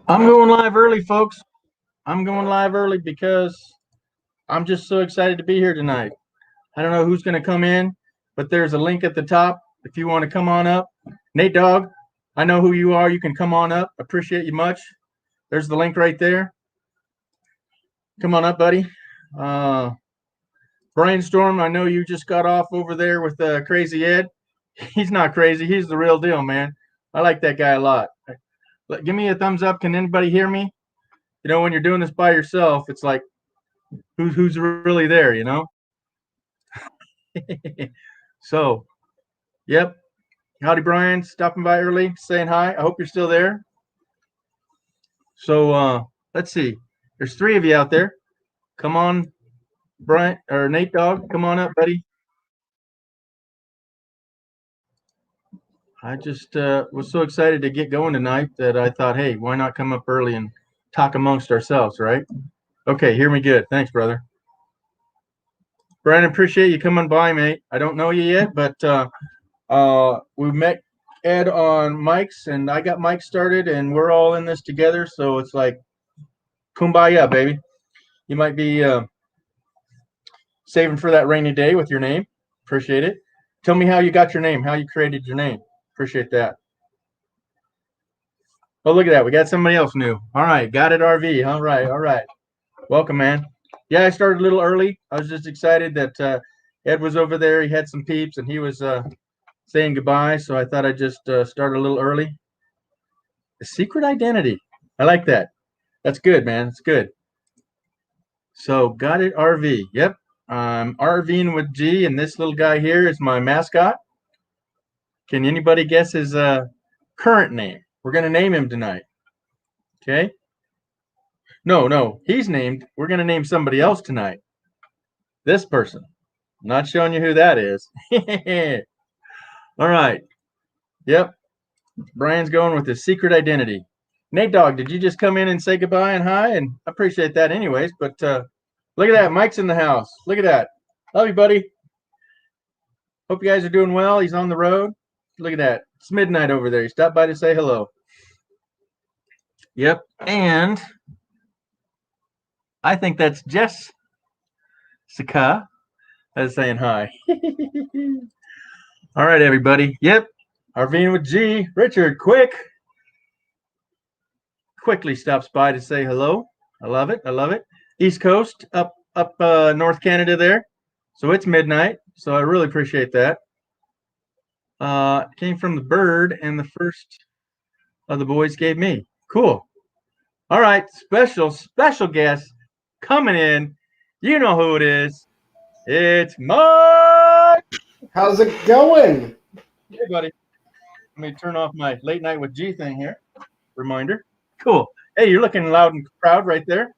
I'm going live early, folks. I'm going live early because I'm just so excited to be here tonight. I don't know who's going to come in, but there's a link at the top if you want to come on up. Nate Dogg, I know who you are. You can come on up. Appreciate you much. There's the link right there. Come on up, buddy. Uh, Brian Storm, I know you just got off over there with Crazy Ed. He's not crazy. He's the real deal, man. I like that guy a lot. Give me a thumbs up. Can anybody hear me? You know, when you're doing this by yourself, it's like, who's really there, you know? So, yep. Howdy, Brian. Stopping by early, saying hi. I hope you're still there. So, let's see. There's three of you out there. Come on, Brian or Nate Dogg. Come on up, buddy. I just was so excited to get going tonight that I thought, hey, why not come up early and talk amongst ourselves, right? Okay, hear me good. Thanks, brother. Brian, appreciate you coming by, mate. I don't know you yet, but we met Ed on mics, and I got Mike started, and we're all in this together. So it's like kumbaya, baby. You might be saving for that rainy day with your name. Appreciate it. Tell me how you got your name, how you created your name. Appreciate that. Oh, look at that. We got somebody else new. All right. Got it, RV. All right. All right. Welcome, man. Yeah, I started a little early. I was just excited that Ed was over there. He had some peeps, and he was saying goodbye. So I thought I'd just start a little early. The secret identity. I like that. That's good, man. It's good. So got it, RV. Yep. I'm RVing with G, and this little guy here is my mascot. Can anybody guess his current name? We're going to name him tonight. Okay. No, he's named. We're going to name somebody else tonight. This person. I'm not showing you who that is. All right. Yep. Brian's going with his secret identity. Nate Dogg, did you just come in and say goodbye and hi? And I appreciate that anyways. But look at that. Mike's in the house. Look at that. Love you, buddy. Hope you guys are doing well. He's on the road. Look at that. It's midnight over there. He stopped by to say hello. Yep. And I think that's Jessica that's saying hi. All right, everybody. Yep. RVing with G. Richard, quickly stops by to say hello. I love it. I love it. East Coast, up North Canada there. So it's midnight. So I really appreciate that. Came from the bird, and the first of the boys gave me. Cool. All right, special guest coming in. You know who it is. It's Mike. How's it going? Hey, buddy. Let me turn off my late night with G thing here. Reminder. Cool. Hey, you're looking loud and proud right there.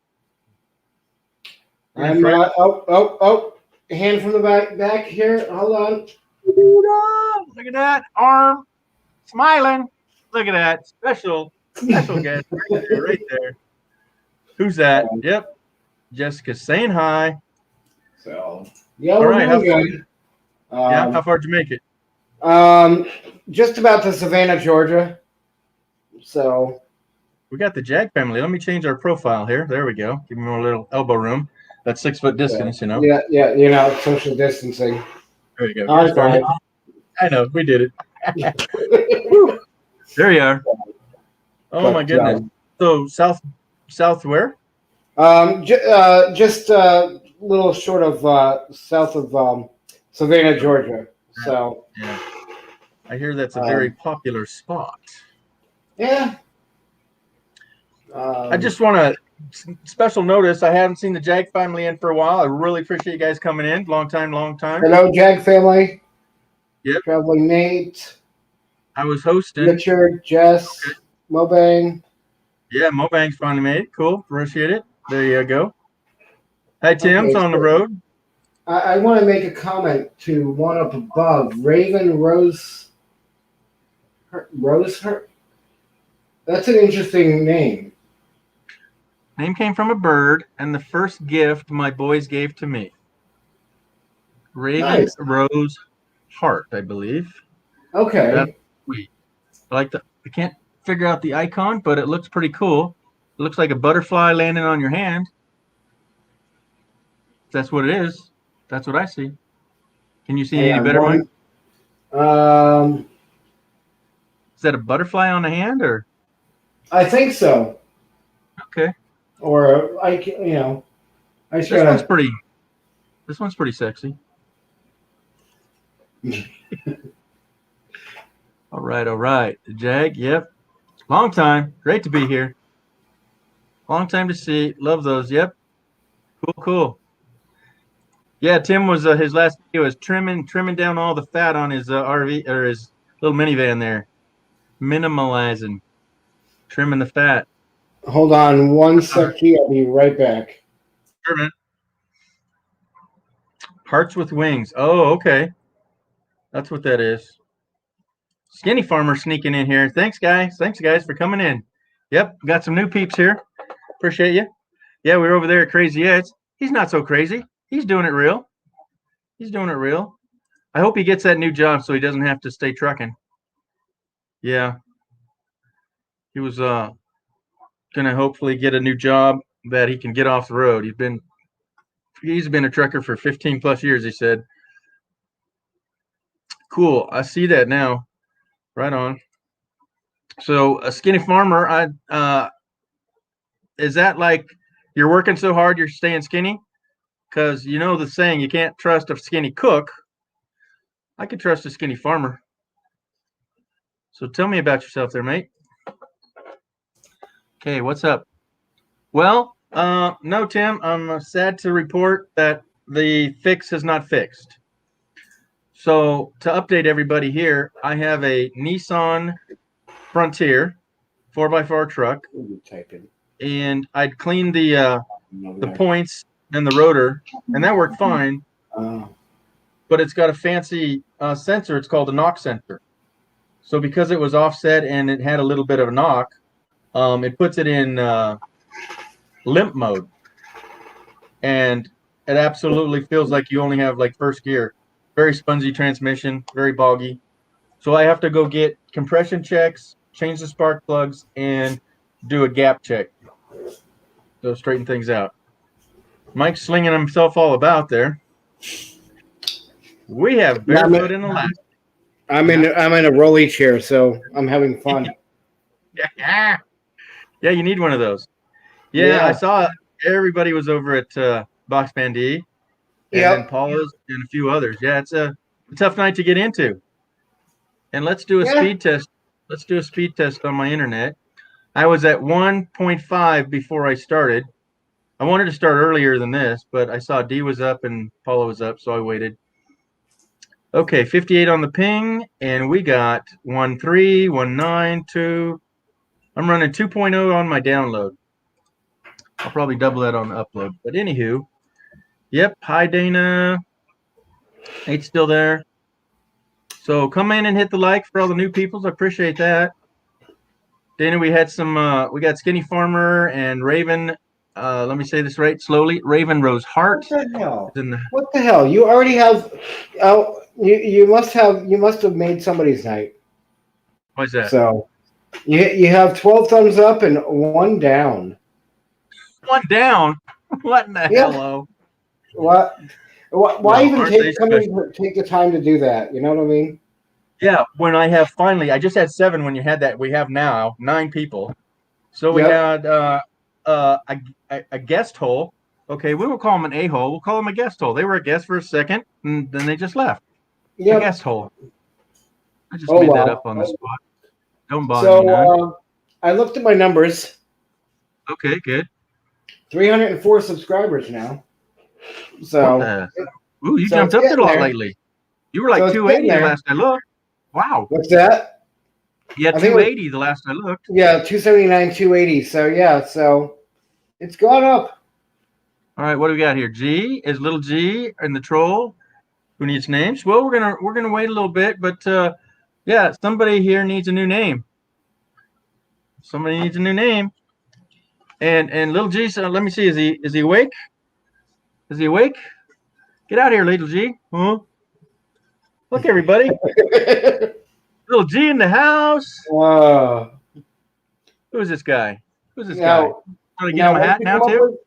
I'm hand from the back here. Hold on. Look at that arm smiling. Look at that special guest right there. Who's that? Yep, Jessica saying hi. So yeah, all right. How far did you make it? Just about to Savannah, Georgia. So we got the Jag family. Let me change our profile here. There we go. Give me more little elbow room. That's 6 foot distance, you know. Yeah, you know, social distancing. There you go. I know, we did it. There you are. Oh my goodness. So south where? Just a little short of south of Savannah, Georgia. So yeah. I hear that's a very popular spot. Yeah. I just want to special notice. I haven't seen the Jag family in for a while. I really appreciate you guys coming in. Long time. Hello, Jag family. Yep. Traveling Nate. I was hosting. Richard, Jess, okay. Mobang. Yeah, Mobang's finally made it. Cool. Appreciate it. There you go. Hi, Tim's on the road. I want to make a comment to one up above. Raven Rose. That's an interesting name. Name came from a bird, and the first gift my boys gave to me. Raven Rose Hart, I believe. Okay. That's sweet. I like the. I can't figure out the icon, but it looks pretty cool. It looks like a butterfly landing on your hand. That's what it is. That's what I see. Can you see Hang any on, better, Mike? Is that a butterfly on the hand, or I think so. okay? Or I This should. one's pretty. This one's pretty sexy. All right. The Jag, yep. Long time. Great to be here. Long time to see. Love those. Yep. Cool. Yeah, Tim was his last video was trimming down all the fat on his RV or his little minivan there, minimalizing, trimming the fat. Hold on one sec here. I'll be right back. Sure, man. Hearts with wings. Oh, okay. That's what that is. Skinny Farmer sneaking in here. Thanks, guys. For coming in. Yep, got some new peeps here. Appreciate you. Yeah, we were over there at Crazy Ed's. He's not so crazy. He's doing it real. I hope he gets that new job so he doesn't have to stay trucking. Yeah. He was gonna hopefully get a new job that he can get off the road. He's been a trucker for 15 plus years, he said. Cool. I see that now. Right on. So a Skinny Farmer, is that like you're working so hard you're staying skinny? Because you know the saying, you can't trust a skinny cook. I could trust a Skinny Farmer. So tell me about yourself there, mate. Okay, what's up? Well, no, Tim, I'm sad to report that the fix is not fixed. So to update everybody here, I have a Nissan Frontier 4x4 truck, and I'd cleaned the points and the rotor, and that worked fine. But it's got a fancy sensor. It's called a knock sensor. So because it was offset and it had a little bit of a knock, it puts it in limp mode, and it absolutely feels like you only have like first gear. Very spongy transmission, very boggy. So I have to go get compression checks, change the spark plugs, and do a gap check. So straighten things out. Mike's slinging himself all about there. We have barefoot in the lap. I'm in a rolly chair, so I'm having fun. Yeah, you need one of those. Yeah. I saw everybody was over at Box Bandee, and then Paula's and a few others. Yeah, it's a tough night to get into. And let's do a speed test. Let's do a speed test on my internet. I was at 1.5 before I started. I wanted to start earlier than this, but I saw D was up and Paula was up, so I waited. Okay, 58 on the ping, and we got 1.3, 1.9, 2. I'm running 2.0 on my download. I'll probably double that on the upload. But anywho, yep. Hi, Dana. Nate's still there. So come in and hit the like for all the new peoples. I appreciate that. Dana, we had some. We got Skinny Farmer and Raven. Let me say this right slowly. Raven Rose Hart. What the hell? What the hell? You already have. You must have made somebody's night. Why is that? So you have 12 thumbs up and 1 down. 1 down? What in the hell? What? Why even take the time to do that? You know what I mean? Yeah. When I have finally, I just had 7 when you had that. We have now 9 people. So we had a guest hole. Okay, we will call them an a-hole. We'll call them a guest hole. They were a guest for a second, and then they just left. A guest hole. I just made that up on the spot. Don't bother me now. I looked at my numbers. Okay, good. 304 subscribers now. So, you jumped up there a lot lately. You were like 280 the last I looked. Wow. What's that? Yeah, 280 the last I looked. Yeah, 279, 280. So it's gone up. All right, what do we got here? G is little G and the troll who needs names. Well, we're gonna wait a little bit, but yeah, somebody here needs a new name. Somebody needs a new name. And little G, so let me see. Is he awake? Is he awake? Get out here, little G. Huh? Look, everybody. Little G in the house. Who's this guy? Who's this guy? Now, Should I get him a what hat did you now come up too? with?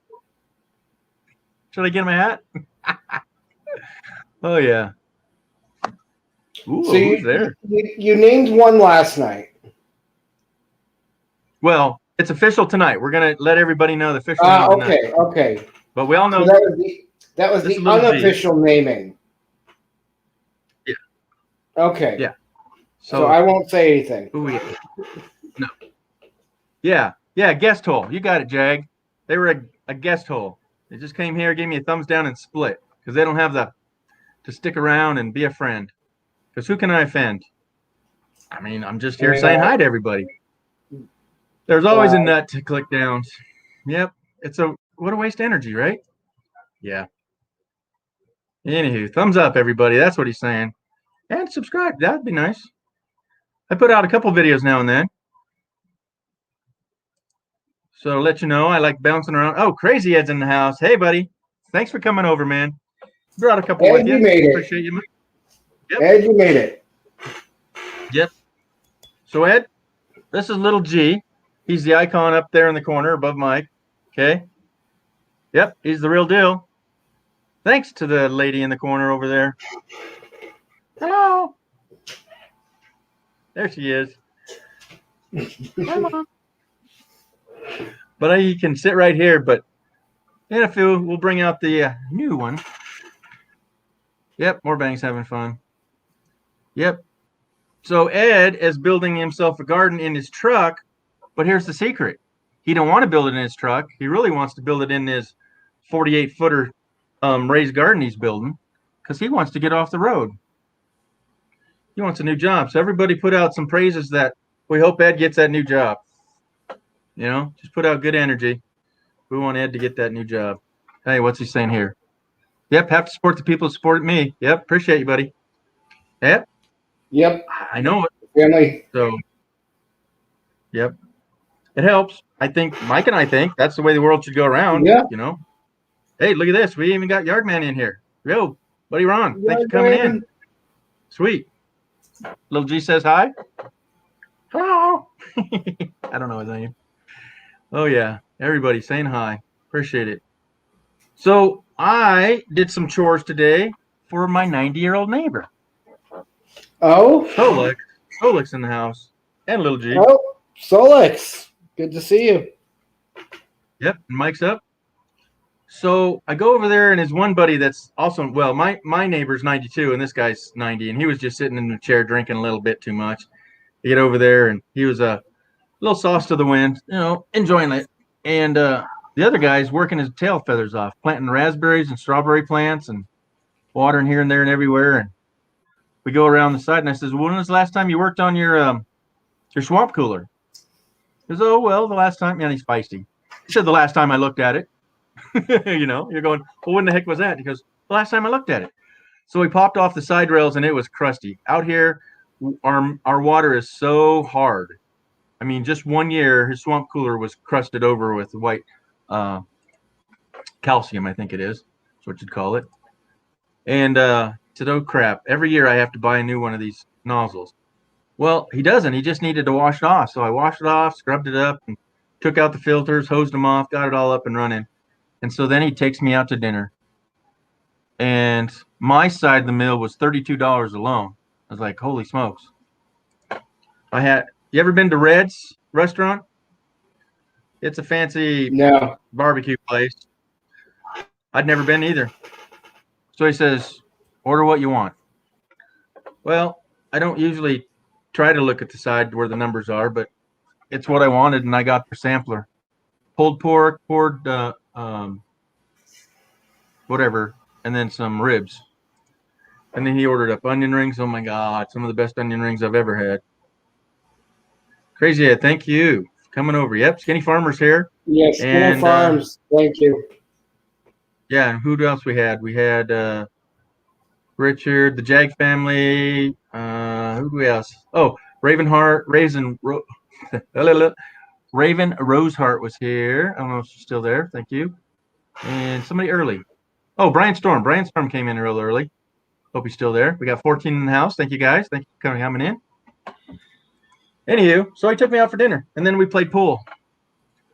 Should I get him a hat? Oh yeah. Ooh, So who's there? you named one last night. Well, it's official tonight. We're gonna let everybody know the official name tonight. Okay. But we all know So that was This the is Little G. unofficial naming. Yeah. Okay. Yeah. So I won't say anything. Who we? No. Yeah. Guest hole. You got it, Jag. They were a guest hole. They just came here, gave me a thumbs down, and split because they don't have to stick around and be a friend. Because who can I offend? I mean, I'm just here saying hi to everybody. There's always a nut to click down. Yep. What a waste of energy, right? Yeah. Anywho, thumbs up, everybody. That's what he's saying. And subscribe. That'd be nice. I put out a couple videos now and then. So to let you know, I like bouncing around. Oh, Crazy Ed's in the house. Hey, buddy. Thanks for coming over, man. Brought a couple with you. Made it. Appreciate you. Yep. Ed, you made it. Yep. So, Ed, this is Little G. He's the icon up there in the corner above Mike. Okay. Yep, he's the real deal. Thanks to the lady in the corner over there. Hello. There she is. Hello. But he can sit right here. But in a few, we'll bring out the new one. Yep, more bangs having fun. Yep. So Ed is building himself a garden in his truck, but here's the secret. He don't want to build it in his truck. He really wants to build it in his 48-footer raised garden he's building because he wants to get off the road. He wants a new job. So everybody put out some praises that we hope Ed gets that new job. You know, just put out good energy. We want Ed to get that new job. Hey, what's he saying here? Yep, have to support the people who supported me. Yep, appreciate you, buddy. Yep. Yep. I know it. Family. So, yep. It helps. I think, Mike and I think that's the way the world should go around. Yeah. You know. Hey, look at this. We even got Yardman in here. Yo, buddy Ron, thanks for coming in. Sweet. Little G says hi. Hello. I don't know his name. Oh, yeah. Everybody saying hi. Appreciate it. So I did some chores today for my 90-year-old neighbor. Oh? Solix in the house. And Little G. Oh, Solix. Good to see you. Yep, and Mike's up. So I go over there, and his one buddy that's also, well, my neighbor's 92, and this guy's 90, and he was just sitting in the chair drinking a little bit too much. I get over there, and he was a little sauce to the wind, you know, enjoying it. And the other guy's working his tail feathers off, planting raspberries and strawberry plants and watering here and there and everywhere. And we go around the side, and I says, well, when was the last time you worked on your swamp cooler? He goes, oh, well, the last time, and he's feisty. He said, the last time I looked at it. You know, you're going, well, when the heck was that? He goes, the last time I looked at it. So we popped off the side rails, and it was crusty. Out here, our water is so hard. I mean, just 1 year, his swamp cooler was crusted over with white calcium, I think it is. That's what you'd call it. And said, oh, crap. Every year I have to buy a new one of these nozzles. Well, he doesn't. He just needed to wash it off. So I washed it off, scrubbed it up, and took out the filters, hosed them off, got it all up and running. And so then he takes me out to dinner. And my side of the meal was $32 alone. I was like, holy smokes. You ever been to Red's restaurant? It's a fancy barbecue place. I'd never been either. So he says, order what you want. Well, I don't usually try to look at the side where the numbers are, but it's what I wanted, and I got the sampler. Pulled pork, whatever, and then some ribs. And then he ordered up onion rings. Oh, my God, some of the best onion rings I've ever had. Crazy Ed, thank you for coming over. Yep, Skinny Farmer's here. Yes, Skinny Farms. Thank you. Yeah, and who else we had? We had Richard, the Jag family. Who else? Oh, Raven Roseheart was here. I don't know if she's still there. Thank you. And somebody early. Oh, Brian Storm. Brian Storm came in real early. Hope he's still there. We got 14 in the house. Thank you, guys. Thank you for coming in. Anywho, so he took me out for dinner, and then we played pool.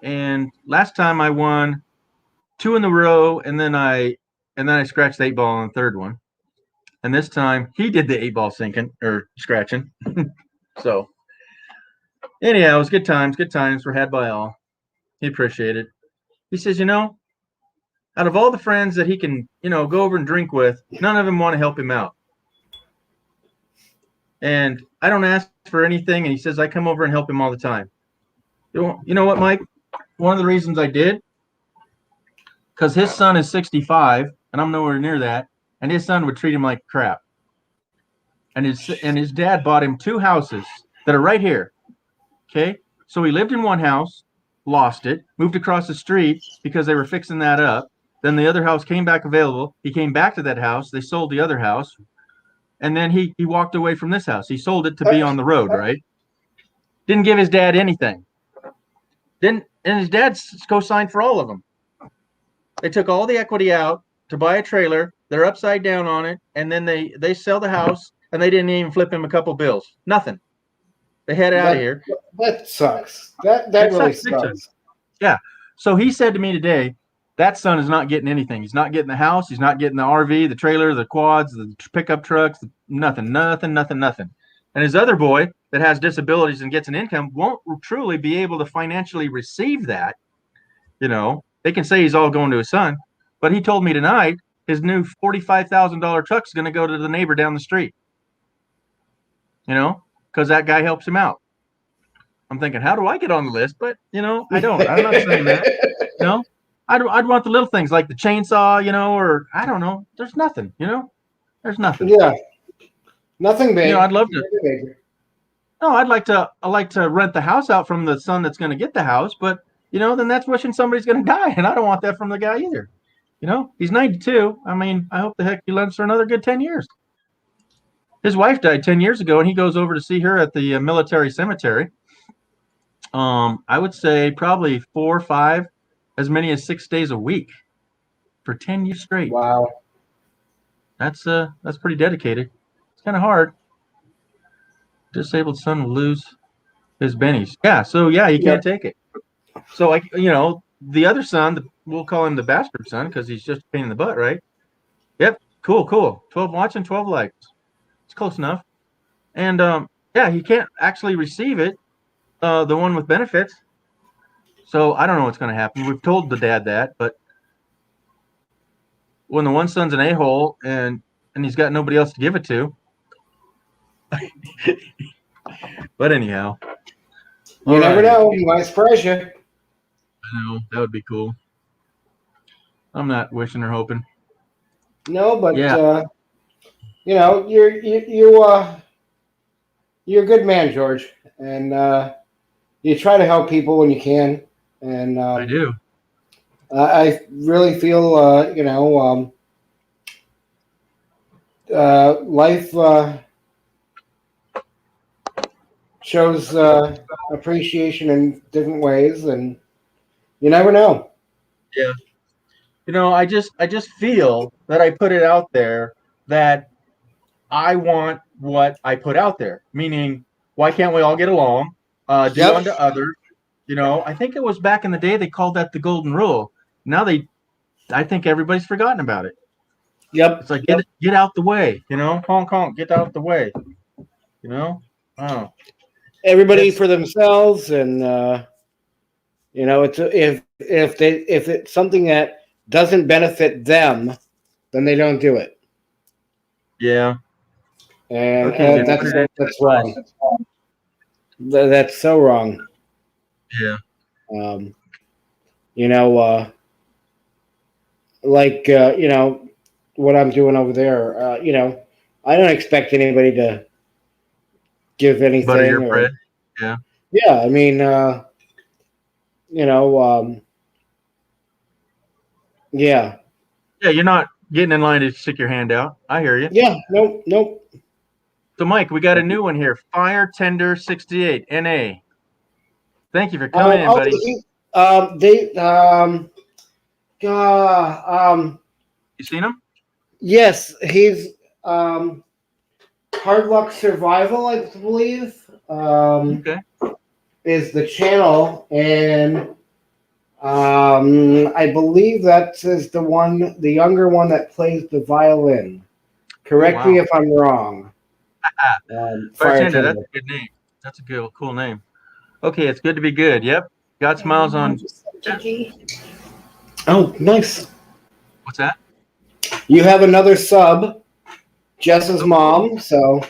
And last time I won 2 in a row, and then I scratched the 8 ball on the third one. And this time he did the 8 ball sinking or scratching. So anyhow, it was good times. Good times were had by all. He appreciated it. He says, out of all the friends that he can, go over and drink with, none of them want to help him out. And I don't ask for anything. And he says, I come over and help him all the time. You know what, Mike? One of the reasons I did, because his son is 65, and I'm nowhere near that, and his son would treat him like crap. And his dad bought him 2 houses that are right here. Okay, so he lived in one house, lost it, moved across the street because they were fixing that up. Then the other house came back available. He came back to that house. They sold the other house, and then he walked away from this house. He sold it to be on the road, right? Didn't give his dad anything. And his dad co-signed for all of them. They took all the equity out to buy a trailer. They're upside down on it, and then they sell the house, and they didn't even flip him a couple bills. Nothing. They head out of here. That sucks. That really sucks. Yeah. So he said to me today, that son is not getting anything. He's not getting the house. He's not getting the RV, the trailer, the quads, the pickup trucks, nothing. And his other boy that has disabilities and gets an income won't truly be able to financially receive that. They can say he's all going to his son, but he told me tonight his new $45,000 truck is going to go to the neighbor down the street. Because that guy helps him out. I'm thinking, how do I get on the list? But I don't. I'm not saying that. I'd want the little things like the chainsaw, or I don't know. There's nothing. There's nothing. Yeah. Nothing big. I'd love to. No, I'd like to rent the house out from the son that's going to get the house, but then that's wishing somebody's going to die, and I don't want that from the guy either. He's 92. I mean, I hope the heck he lives for another good 10 years. His wife died 10 years ago, and he goes over to see her at the military cemetery. I would say probably 4 or 5, as many as 6 days a week for 10 years straight. Wow. That's pretty dedicated. It's kind of hard. Disabled son will lose his bennies. Yeah, so yeah, he can't take it. So the other son, we'll call him the bastard son because he's just a pain in the butt, right? Yep, cool. 12 watching, 12 likes. It's close enough. And he can't actually receive it, the one with benefits. So I don't know what's going to happen. We've told the dad that, but when the one son's an a-hole and he's got nobody else to give it to. But anyhow. You never know. He might surprise you. I know. That would be cool. I'm not wishing or hoping. No, but yeah. You're a good man, George, and you try to help people when you can. And I do. I really feel life shows appreciation in different ways, and you never know. Yeah. I just feel that I put it out there that I want what I put out there. Meaning, why can't we all get along? Do unto others. I think it was back in the day they called that the golden rule. Now I think everybody's forgotten about it. Yep. It's like get out the way. Honk honk, get out the way. Oh. Everybody for themselves, and it's if it's something that doesn't benefit them, then they don't do it. Yeah. And that's wrong. That's so wrong. Yeah. What I'm doing over there, I don't expect anybody to give anything. Butter your bread. Yeah. Yeah. I mean, yeah. Yeah. You're not getting in line to stick your hand out. I hear you. Yeah. Nope. So, Mike, we got a new one here. Fire Tender 68 NA. Thank you for coming in, buddy. You seen him? Yes, he's Hard Luck Survival, I believe. Okay. is the channel, and I believe that is the younger one that plays the violin. Correct me wow. if I'm wrong. Fire Bartender, that's Tender. a good name. That's a good, cool name. Okay, it's good to be good. Yep. Got smiles on. Yeah. Oh, nice. What's that? You have another sub, Jess's Oh, cool. mom. So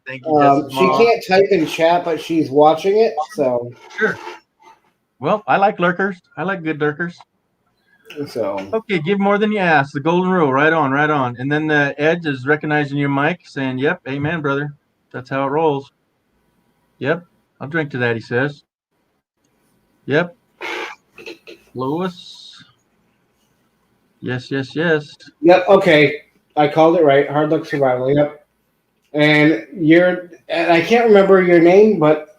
Thank you, Jess's she mom. can't type in chat, but she's watching it. So Sure. Well, I like lurkers. I like good lurkers. so Okay, give more than you ask. The golden rule. Right on, right on. And then the Edge is recognizing your mic, saying, "Yep, amen, brother. That's how it rolls." Yep, I'll drink to that. He says. Yep. Lewis. Yes, yes, yes. yep. Okay, I called it right. Hard Luck Survival. Yep. And I can't remember your name, but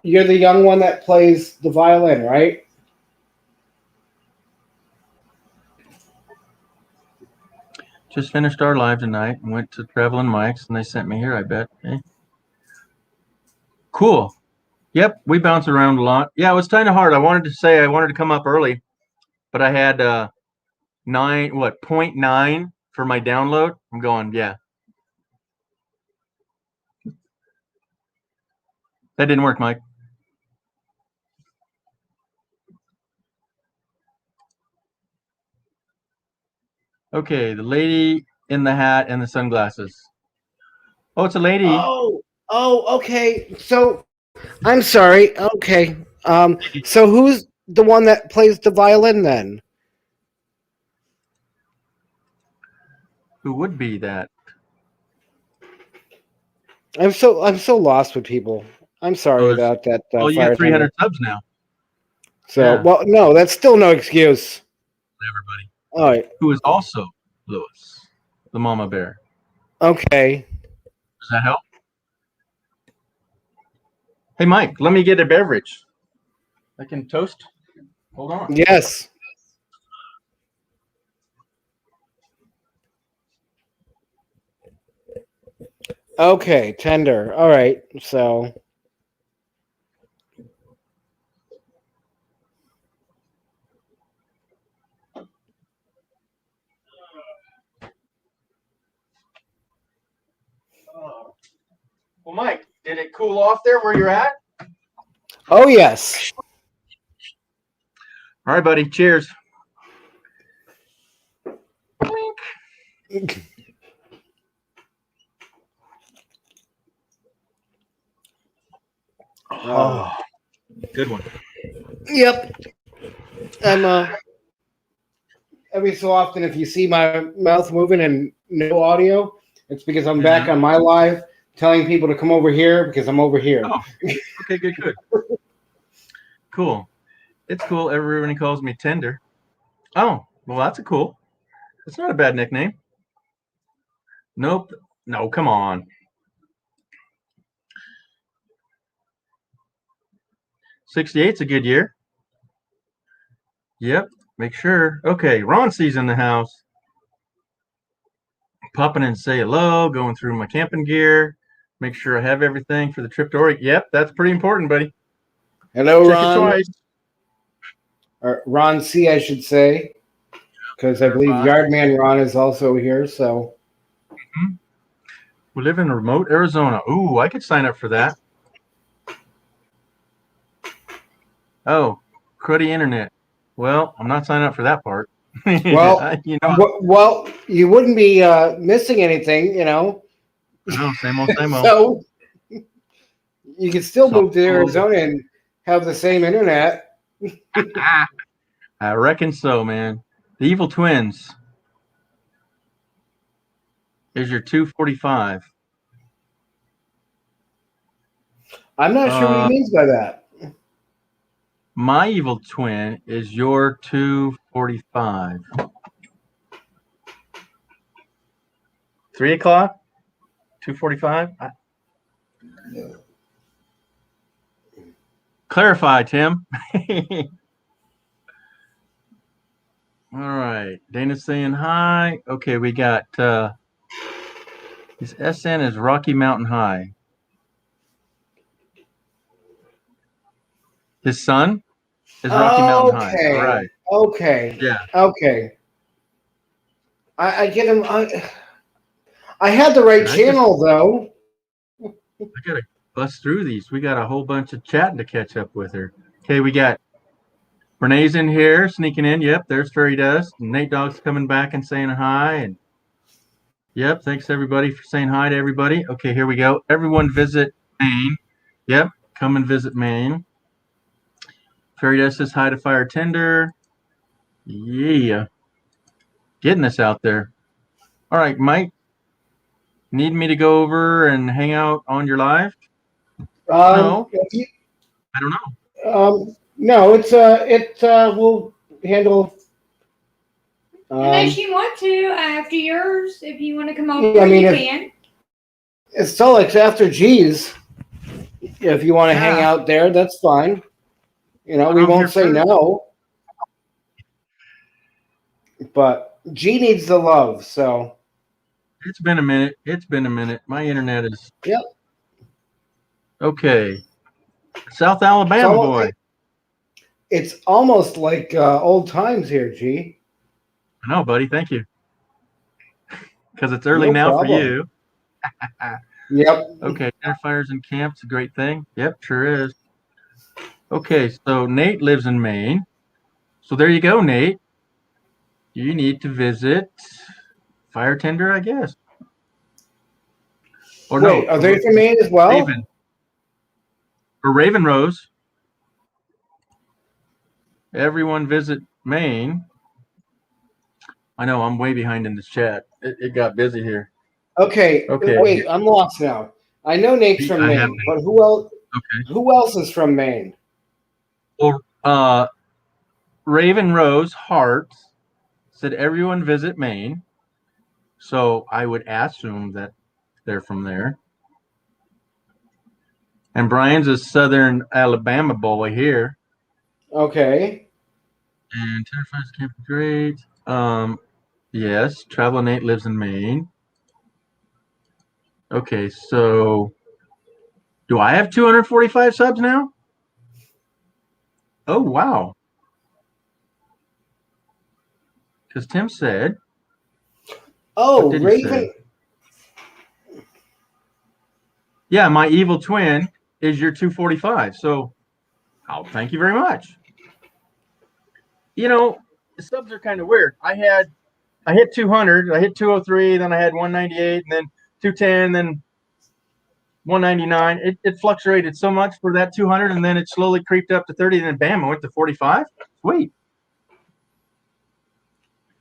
you're the young one that plays the violin, right? Just finished our live tonight and went to Traveling Mike's, and they sent me here. I bet. Okay. Cool. Yep, we bounce around a lot. Yeah, it was kind of hard. I wanted to come up early, but I had 0.9 for my download. I'm going, yeah. That didn't work, Mike. Okay, the lady in the hat and the sunglasses. Oh, it's a lady. Okay. So I'm sorry. Okay. So who's the one that plays the violin then? Who would be that? I'm so lost with people. I'm sorry Oh, about that. you Fire have 300 Tender. subs now. So Yeah. well, no, that's still no excuse. Everybody. All right. Who is also Lewis, the mama bear. Okay. Does that help? Hey, Mike, let me get a beverage. I can toast. Hold on. Yes. Okay, tender. All right. So Well, Mike, did it cool off there where you're at? oh yes. All right, buddy. Cheers. Oh, good one. Yep. I'm every so often if you see my mouth moving and no audio, it's because I'm back on my live telling people to come over here because I'm over here. Oh, okay, good. Cool. It's cool. Everybody calls me Tender. Oh, well, that's cool. It's not a bad nickname. Nope. No, come on. 68's a good year. Yep. Make sure. Okay, Ron C's in the house. Popping in, say hello, going through my camping gear, make sure I have everything for the trip to Oregon. Yep, that's pretty important, buddy. Hello, Check Ron. it twice. Or Ron C, I should say, because I believe Yardman Ron is also here. So we live in remote Arizona. Ooh, I could sign up for that. Oh, cruddy internet. Well, I'm not signing up for that part. well, you know. well, you wouldn't be missing anything, you know. No, same old, same old. So you can still So, move to Arizona and have the same internet. I reckon so, man. The Evil Twins is your 245. I'm not sure what he means by that. My Evil Twin is your 245. 3 o'clock? 245? Clarify, Tim. All right. Dana's saying hi. Okay, we got his SN is Rocky Mountain High. His son is Rocky Mountain High. All Okay. right. Okay. Yeah. Okay. I get him. I had the right And channel though. I gotta bust through these. We got a whole bunch of chatting to catch up with her. Okay, we got Renee's in here, sneaking in. Yep, there's Fairy Dust. And Nate Dogg's coming back and saying hi. And yep, thanks everybody for saying hi to everybody. Okay, here we go. Everyone visit Maine. Yep, come and visit Maine. Fairy Dust says hi to Fire Tender. Yeah. Getting this out there. All right, Mike. Need me to go over and hang out on your live? No. I don't know. No, we'll handle. Unless you want to after yours, if you want to come over, I mean, you can. It's still like after G's. If you want to hang out there, that's fine. We won't say no. But G needs the love, so. It's been a minute. My internet is. Yep. Okay. South Alabama boy. It's almost like old times here, G. I know, buddy. Thank you. Because it's early No now problem. for you. Yep. Okay. Fires in camp's a great thing. Yep, sure is. Okay, so Nate lives in Maine. So there you go, Nate. You need to visit Fire Tender, I guess. Or wait, no, are they from Maine as well? Raven. Or Raven Rose. Everyone visit Maine. I know I'm way behind in this chat. It got busy here. Okay. Okay. Wait, I'm lost now. I know Nate's from Maine, but who else? Okay. Who else is from Maine? Well, Raven Rose Hart said everyone visit Maine. So I would assume that they're from there. And Brian's a Southern Alabama boy here. Okay. And Terrifies Camp Great. Yes, Travel Nate lives in Maine. Okay, so do I have 245 subs now? Oh, wow. Because Tim said. Oh, Raven. Yeah, my evil twin is your 245. So, thank you very much. The subs are kind of weird. I hit 200, I hit 203, then I had 198, and then 210, then 199. It fluctuated so much for that 200, and then it slowly creeped up to 30, and then bam, I went to 45. Sweet.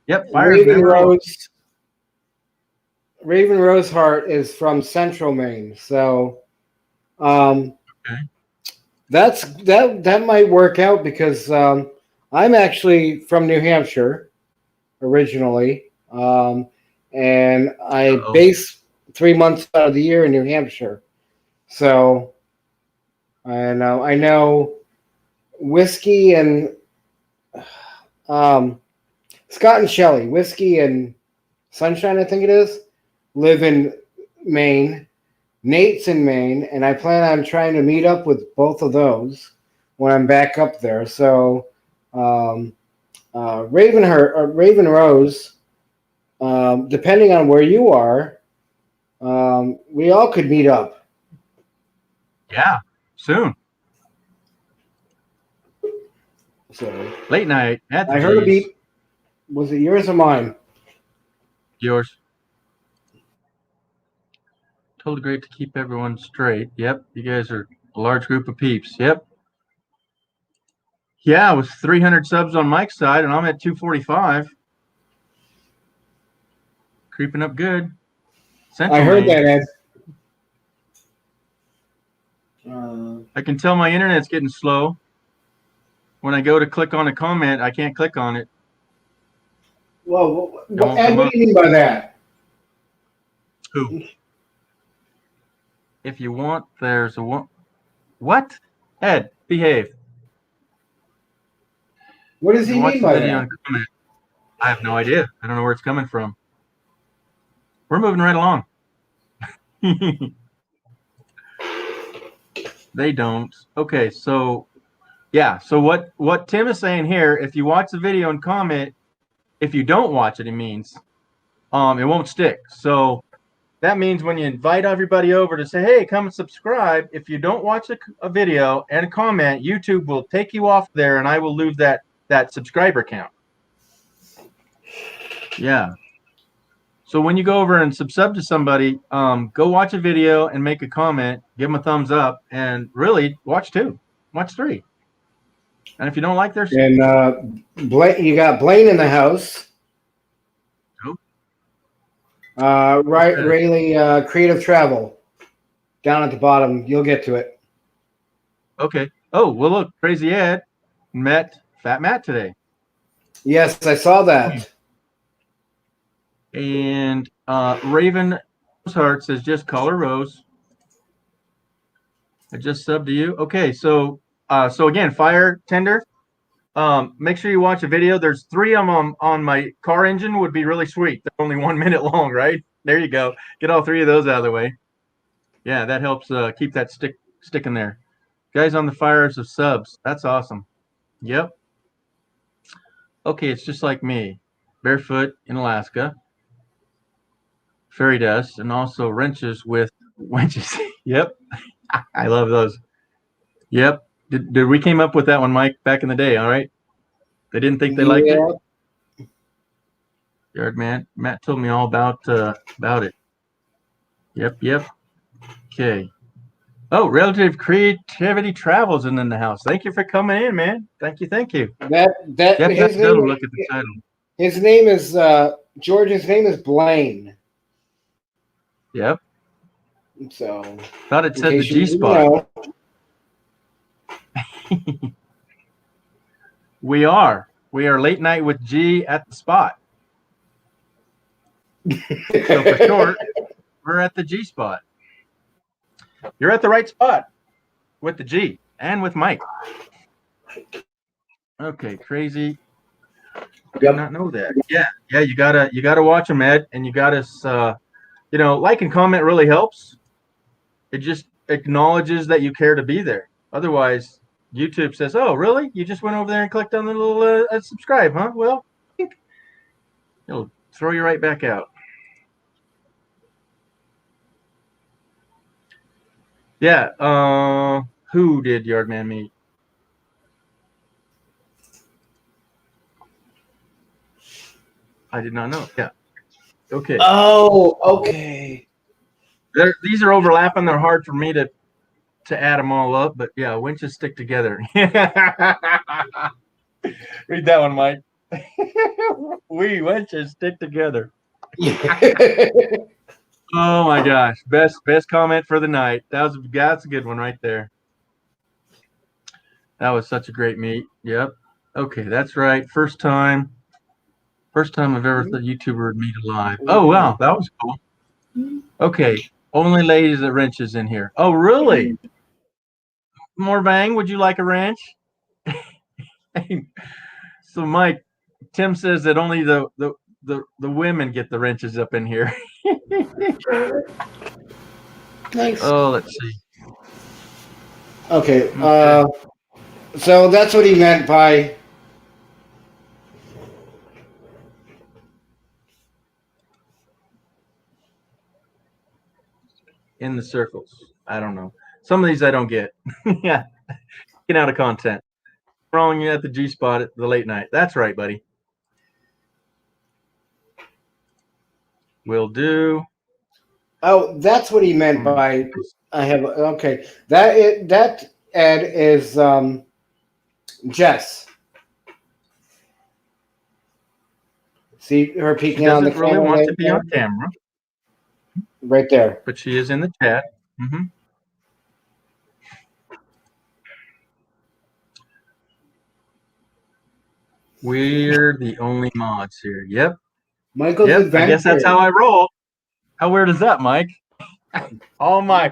Yep. Raven Rose Hart is from Central Maine, so okay. that might work out because I'm actually from New Hampshire originally, and I base 3 months out of the year in New Hampshire. So I know Whiskey and Scott and Shelley, Whiskey and Sunshine, I think it is, live in Maine. Nate's in Maine, and I plan on trying to meet up with both of those when I'm back up there. So Raven Rose, depending on where you are, we all could meet up. Yeah, soon. So late night at the I heard a beep. Was it yours or mine? Yours. Totally great to keep everyone straight. Yep, you guys are a large group of peeps. Yep. Yeah, it was 300 subs on Mike's side, and I'm at 245. Creeping up good. I heard that, Ed. I can tell my internet's getting slow. When I go to click on a comment, I can't click on it. Well, Ed, what do you mean by that? Who? If you want, there's a one. What? Ed, behave. What does he mean by that? I have no idea. I don't know where it's coming from. We're moving right along. They don't. Okay, so Yeah. So what Tim is saying here, if you watch the video and comment, if you don't watch it, it means it won't stick. So that means when you invite everybody over to say, hey, come and subscribe, if you don't watch a video and a comment, YouTube will take you off there and I will lose that subscriber count. Yeah. So when you go over and sub to somebody, go watch a video and make a comment, give them a thumbs up, and really watch 2, watch 3. And if you don't like their And you got Blaine in the house. Nope. Right, Rayleigh, Creative Travel, down at the bottom. You'll get to it. Okay. Oh, well, look, Crazy Ed met Fat Matt today. Yes, I saw that. And Raven Heart says, just call her Rose. I just subbed to you. Okay, so again, Fire Tender. Make sure you watch a video. There's 3 of them on my car engine. Would be really sweet. They're only 1 minute long, right? There you go. Get all 3 of those out of the way. Yeah, that helps keep that stick in there. Guys on the fires of subs. That's awesome. Yep. Okay, it's just like me. Barefoot in Alaska. Fairy dust and also wrenches with wenches. Yep. I love those. Yep. Did we came up with that one, Mike, back in the day, all right? They didn't think they liked it? Yard man. Matt told me all about it. Yep. Okay. Oh, Relative Creativity Travels in the house. Thank you for coming in, man. Thank you. That Yep, his name, name, look at the title. His name is George's name is Blaine. Yep. So thought it said the G spot. We are late night with G at the spot. So for short, we're at the G spot. You're at the right spot with the G and with Mike. Okay, Crazy. I did not know that. Yeah, you gotta watch them, Ed, and you gotta like and comment really helps. It just acknowledges that you care to be there. Otherwise, YouTube says, "Oh, really? You just went over there and clicked on the little subscribe, huh?" Well, it'll throw you right back out. Yeah. Who did Yardman meet? I did not know. Yeah. Okay. Oh, okay. These are overlapping. They're hard for me to add them all up, but yeah, winches stick together. Read that one, Mike. We winches stick together. Oh my gosh, best comment for the night. that's a good one right there. That was such a great meet. Yep. Okay, that's right. First time I've ever thought YouTuber would meet alive. Oh wow, that was cool. Okay, only ladies at wrenches in here. Oh really? More bang? Would you like a wrench? So Mike, Tim says that only the women get the wrenches up in here. Nice. Oh, let's see. Okay. So that's what he meant by in the circles. I don't know. Some of these I don't get. Yeah. Get out of content. Wrong, you at the G spot at the late night. That's right, buddy. Will do. Oh, that's what he meant by I have okay. That Ed is Jess. See her peeking on the camera. She doesn't really want to be on camera. Right there. But she is in the chat. Mm-hmm. We're the only mods here. Yep. Michael's Adventure. I guess that's how I roll. How weird is that, Mike? Oh my!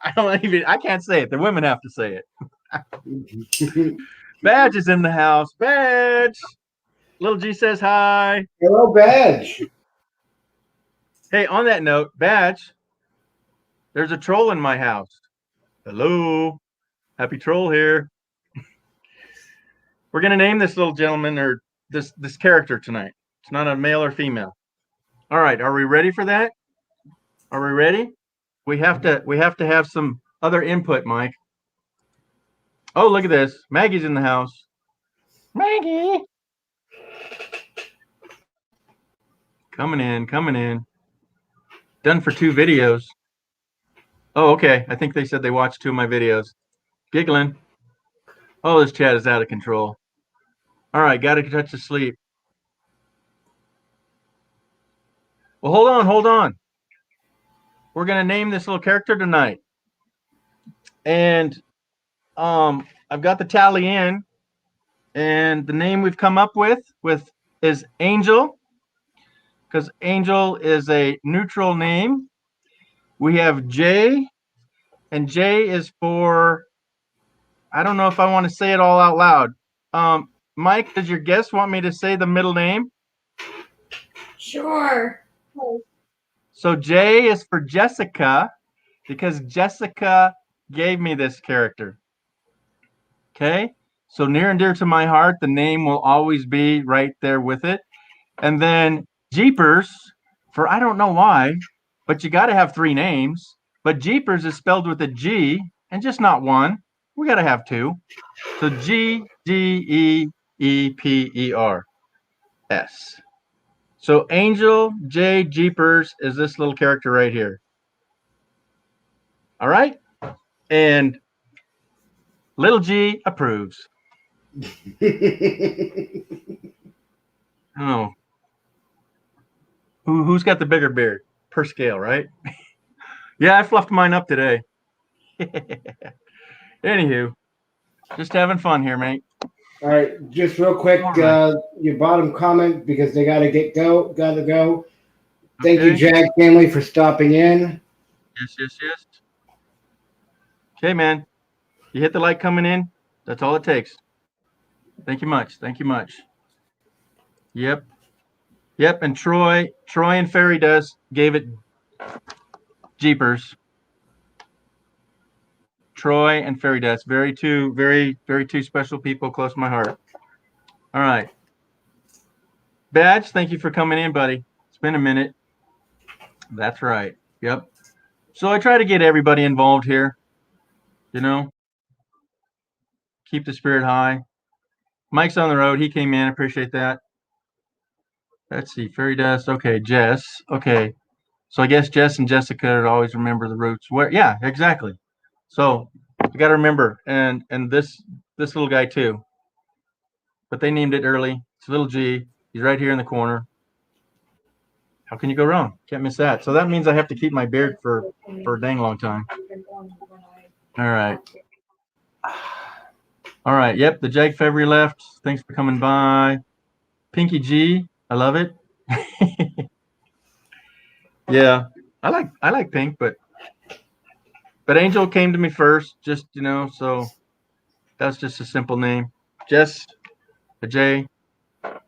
I can't say it. The women have to say it. Badge is in the house. Badge. Little G says hi. Hello, Badge. Hey, on that note, Badge, there's a troll in my house. Hello. Happy Troll here. We're gonna name this little gentleman or this character tonight. It's not a male or female. All right, are we ready for that? Are we ready? We have to have some other input, Mike. Oh, look at this. Maggie's in the house. Maggie. Coming in. Done for 2 videos. Oh, okay. I think they said they watched 2 of my videos. Giggling. Oh, this chat is out of control. All right, got to touch the sleep. Well, hold on. We're going to name this little character tonight. And I've got the tally in. And the name we've come up with is Angel. Because Angel is a neutral name. We have Jay. And J is for, I don't know if I want to say it all out loud. Mike, does your guest want me to say the middle name? Sure. So J is for Jessica, because Jessica gave me this character. Okay? So near and dear to my heart, the name will always be right there with it. And then Jeepers, for I don't know why, but you got to have 3 names. But Jeepers is spelled with a G and just not 1. We got to have 2. So G-D-E-E-P-E-R-S. So Angel J Jeepers is this little character right here. All right? And little G approves. Oh. Who's got the bigger beard? Per scale, right? Yeah, I fluffed mine up today. Anywho, just having fun here, mate. All right, just real quick, Right. your bottom comment, because they gotta go. Thank Okay. you, Jag family, for stopping in. Yes. Okay, man. You hit the light coming in. That's all it takes. Thank you much. Yep. And Troy and Fairy Dust gave it Jeepers. Troy and Fairy Dust, very two special people close to my heart. All right. Badge, thank you for coming in, buddy. It's been a minute. That's right. Yep. So I try to get everybody involved here. You know, keep the spirit high. Mike's on the road. He came in. Appreciate that. Let's see. Fairy Dust. Okay. Jess. Okay. So I guess Jess and Jessica would always remember the roots. Where? Yeah, exactly. So you got to remember, and this little guy too. But they named it early. It's little G. He's right here in the corner. How can you go wrong? Can't miss that. So that means I have to keep my beard for a dang long time. All right. All right. Yep. The Jag February left. Thanks for coming by. Pinky G. I love it. Yeah. I like pink, but Angel came to me first, just, so that's just a simple name. Jess, a J. All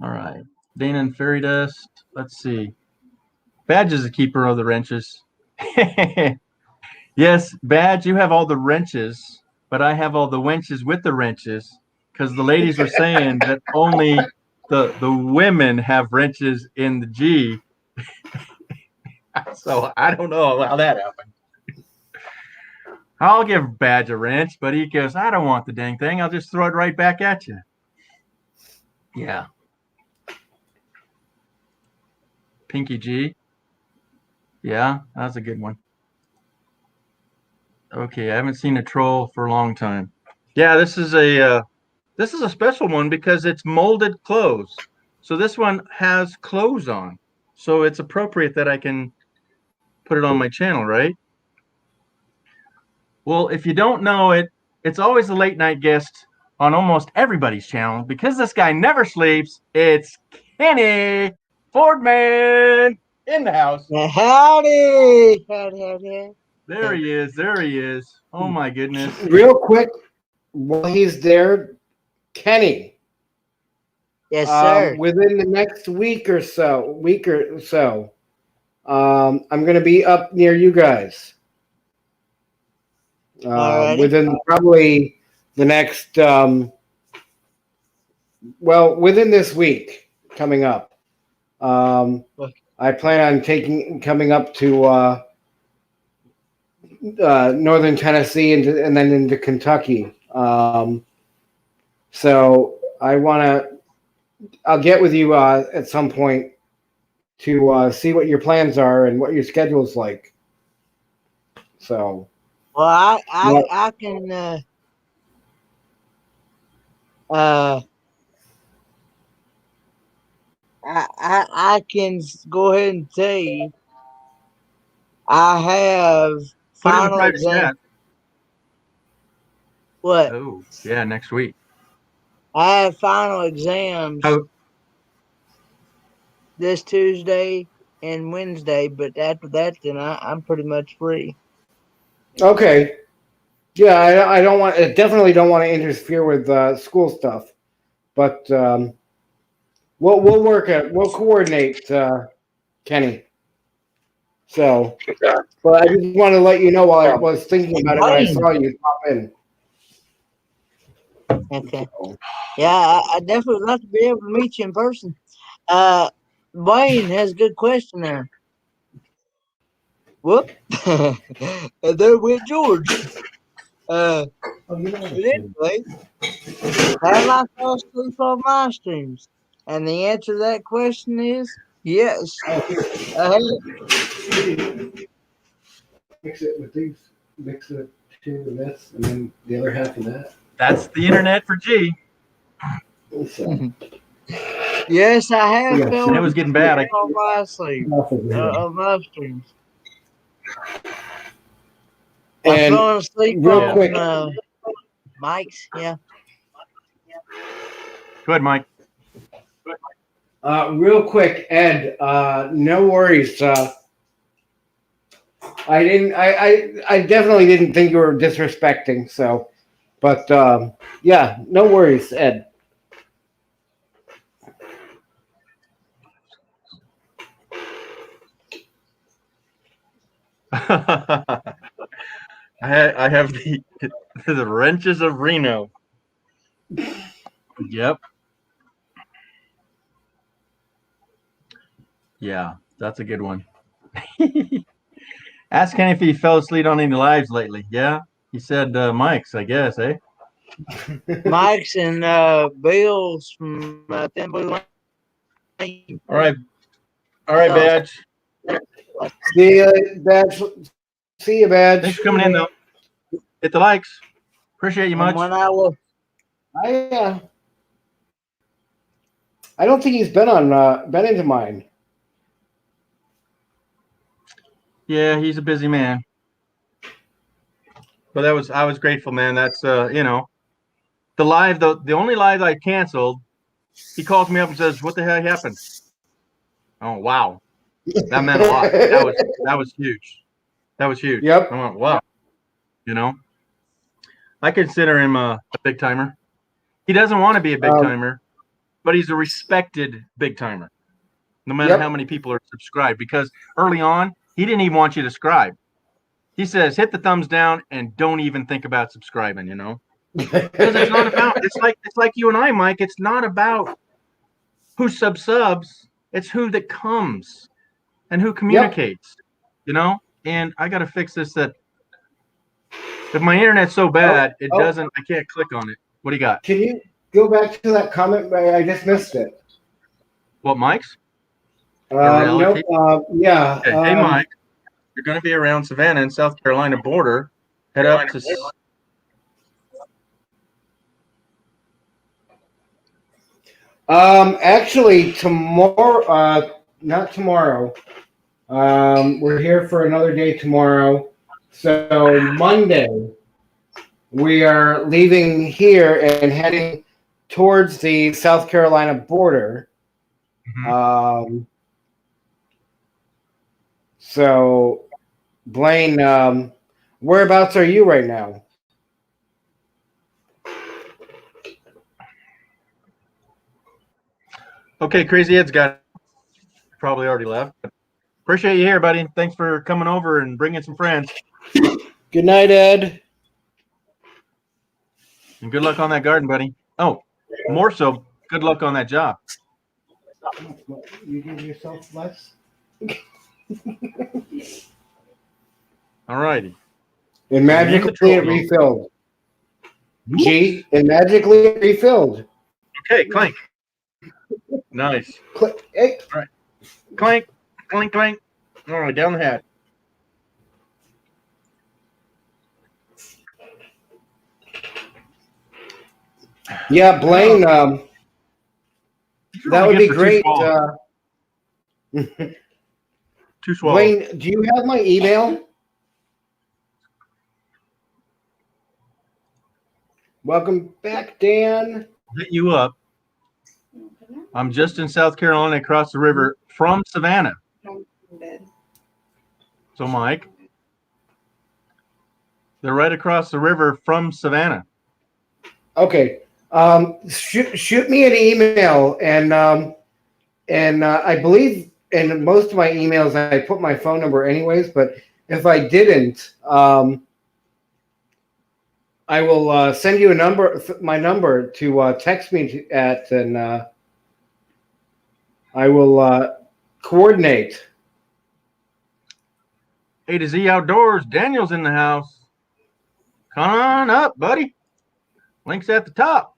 right. Dana and Fairy Dust. Let's see. Badge is a keeper of the wrenches. Yes, Badge, you have all the wrenches, but I have all the wenches with the wrenches, because the ladies were saying that only the women have wrenches in the G. So I don't know how that happened. I'll give Badge a wrench, but he goes, I don't want the dang thing. I'll just throw it right back at you. Yeah. Pinky G. Yeah, that's a good one. Okay, I haven't seen a troll for a long time. Yeah, this is a special one because it's molded clothes. So this one has clothes on. So it's appropriate that I can put it on my channel, right? Well, if you don't know it, it's always a late night guest on almost everybody's channel because this guy never sleeps. It's Kenny Fordman in the house. Howdy. There he is. Oh my goodness. Real quick, while he's there, Kenny. Yes, sir. Within the next week or so, I'm going to be up near you guys. Within probably the next well, within this week coming up. I plan on coming up to northern Tennessee and then into Kentucky. So I'll get with you at some point to see what your plans are and what your schedule's like. So, Well, I can I can go ahead and tell you I have Put it in the final private exam. chat. What? Oh, yeah, next week. I have final exams this Tuesday and Wednesday, but after that, then I'm pretty much free. okay. Yeah, I definitely don't want to interfere with school stuff, but we'll coordinate, Kenny. So, but I just want to let you know while I was thinking about it when I saw you pop in. Okay. Yeah, I definitely would love to be able to meet you in person. Wayne has a good question there. Whoop. And there went George. But anyway, have I fell asleep on my streams? And the answer to that question is yes. Mix it with these. Mix it to this, and then the other half of that. That's the internet for G. Yes, I have Yeah, fell it was getting bad. on my sleep of my streams. I And fell asleep real on quick, Mike's. Yeah. Go ahead, Mike. real quick, Ed. No worries. I didn't. I definitely didn't think you were disrespecting. So, but yeah, no worries, Ed. I have the wrenches of Reno. Yep. Yeah, that's a good one. Ask Kenny if he fell asleep on any lives lately. Yeah, he said Mike's, I guess, eh? Mike's and Bill's from Thin Blue Lane. All right, Badge. See you, Badge. See you, Badge. Thanks for coming in, though. Hit the likes. Appreciate you much. 1 hour. I don't think he's been into mine. Yeah, he's a busy man. But I was grateful, man. That's the only live I canceled. He calls me up and says, "What the hell happened?" Oh, wow, that meant a lot. That was huge. That was huge. Yep. I went, wow. I consider him a big timer. He doesn't want to be a big timer, but he's a respected big timer, no matter how many people are subscribed. Because early on, he didn't even want you to subscribe. He says, hit the thumbs down and don't even think about subscribing, Because it's not about it's like you and I, Mike. It's not about who subs, it's who that comes and who communicates, And I gotta fix this that if my internet's so bad, I can't click on it. What do you got? Can you go back to that comment? I just missed it. What, Mike's? Nope. Yeah. Okay. Hey, Mike, you're going to be around Savannah and South Carolina border. Head up to. Actually, tomorrow. Not tomorrow. We're here for another day tomorrow. So Monday, we are leaving here and heading towards the South Carolina border. Mm-hmm. So, Blaine, whereabouts are you right now? Okay, Crazy Ed's got it. Probably already left. Appreciate you here, buddy. Thanks for coming over and bringing some friends. Good night, Ed. And good luck on that garden, buddy. Oh, more so, good luck on that job. You give yourself less. All righty. And magically it refilled. G, and magically it refilled. Okay, clank. Nice. Hey. All right. Clank, clank, clank. All right, down the hatch. Yeah, Blaine. That would be great. Too swallow. Blaine, do you have my email? Welcome back, Dan. Hit you up. I'm just in South Carolina, across the river from Savannah. So, Mike, they're right across the river from Savannah. Okay. Shoot me an email, and I believe in most of my emails I put my phone number anyways. But if I didn't, I will send you my number to text me at, and I will coordinate. A to Z Outdoors. Daniel's in the house. Come on up, buddy. Link's at the top.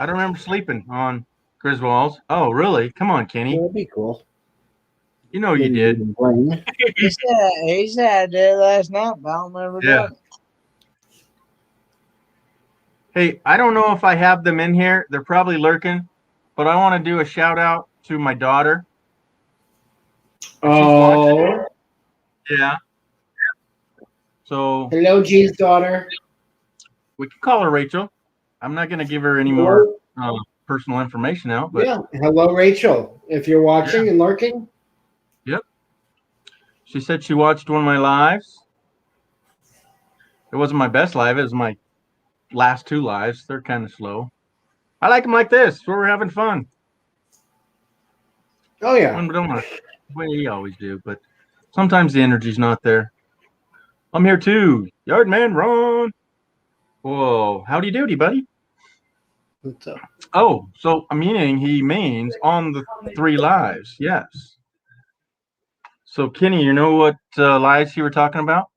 I don't remember sleeping on Griswold's. Oh, really? Come on, Kenny. That'd be cool. You know you did. He said I did last night, but I don't remember doing it. Hey, I don't know if I have them in here. They're probably lurking, but I want to do a shout out to my daughter. Oh. Yeah. So hello, G's daughter. We can call her Rachel. I'm not going to give her any more personal information out. But yeah. Hello, Rachel. If you're watching and lurking. Yep. She said she watched one of my lives. It wasn't my best live. It was my last 2 lives. They're kind of slow. I like them like this, where we're having fun. Oh, yeah. We always do, but sometimes the energy's not there. I'm here too. Yardman Ron. Whoa. Howdy doody, buddy. What's up? Oh, so meaning he means on the 3 lives. Yes. So, Kenny, you know what lives you were talking about?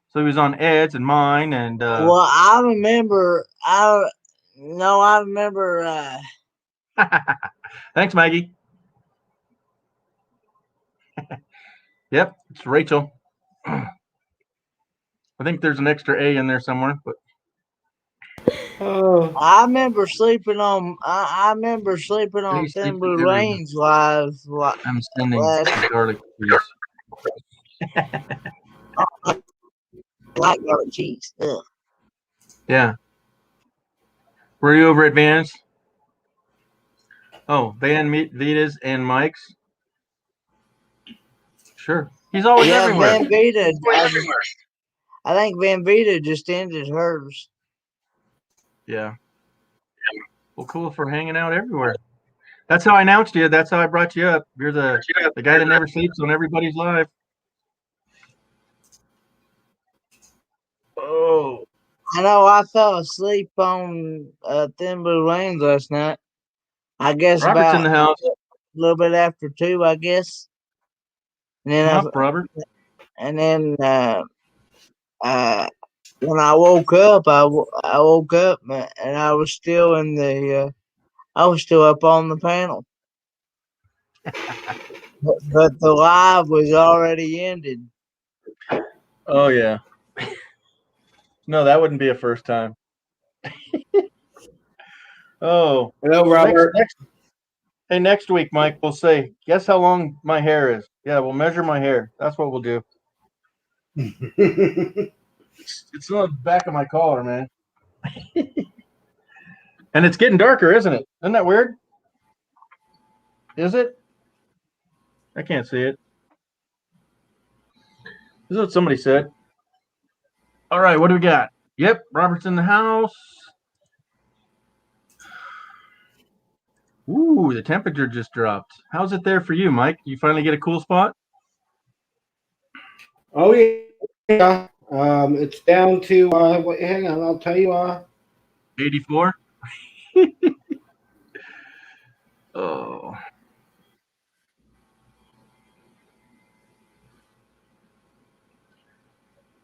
So he was on Ed's and mine, and well, I remember. Thanks, Maggie. Yep, it's Rachel. I think there's an extra A in there somewhere, but I remember sleeping on. I remember sleeping on Thin Blue Lane's live. I'm sending garlic cheese. Like garlic cheese. Ugh. Yeah. Were you over at Van's? Oh, Van Vita's and Mike's. Sure. He's always everywhere. Van Vita. I think Van Vita just ended hers. Yeah. Well, cool for hanging out everywhere. That's how I announced you. That's how I brought you up. You're the guy that never sleeps on everybody's live. Oh. I know I fell asleep on Thin Blue Lanes last night. I guess Robert's about in the house. A little bit after 2, I guess. And then Robert. And then when I woke up, I woke up and I was still in the I was still up on the panel, but the live was already ended. Oh yeah. No, that wouldn't be a first time. Oh, hello, Robert. Next week, Mike, we'll say, guess how long my hair is. Yeah, we'll measure my hair. That's what we'll do. It's on the back of my collar, man. And it's getting darker, isn't it? Isn't that weird? Is it? I can't see it. This is what somebody said. All right, what do we got? Yep, Robert's in the house. Ooh, the temperature just dropped. How's it there for you, Mike? You finally get a cool spot? Oh, yeah. It's down to, hang on, I'll tell you. 84? Oh.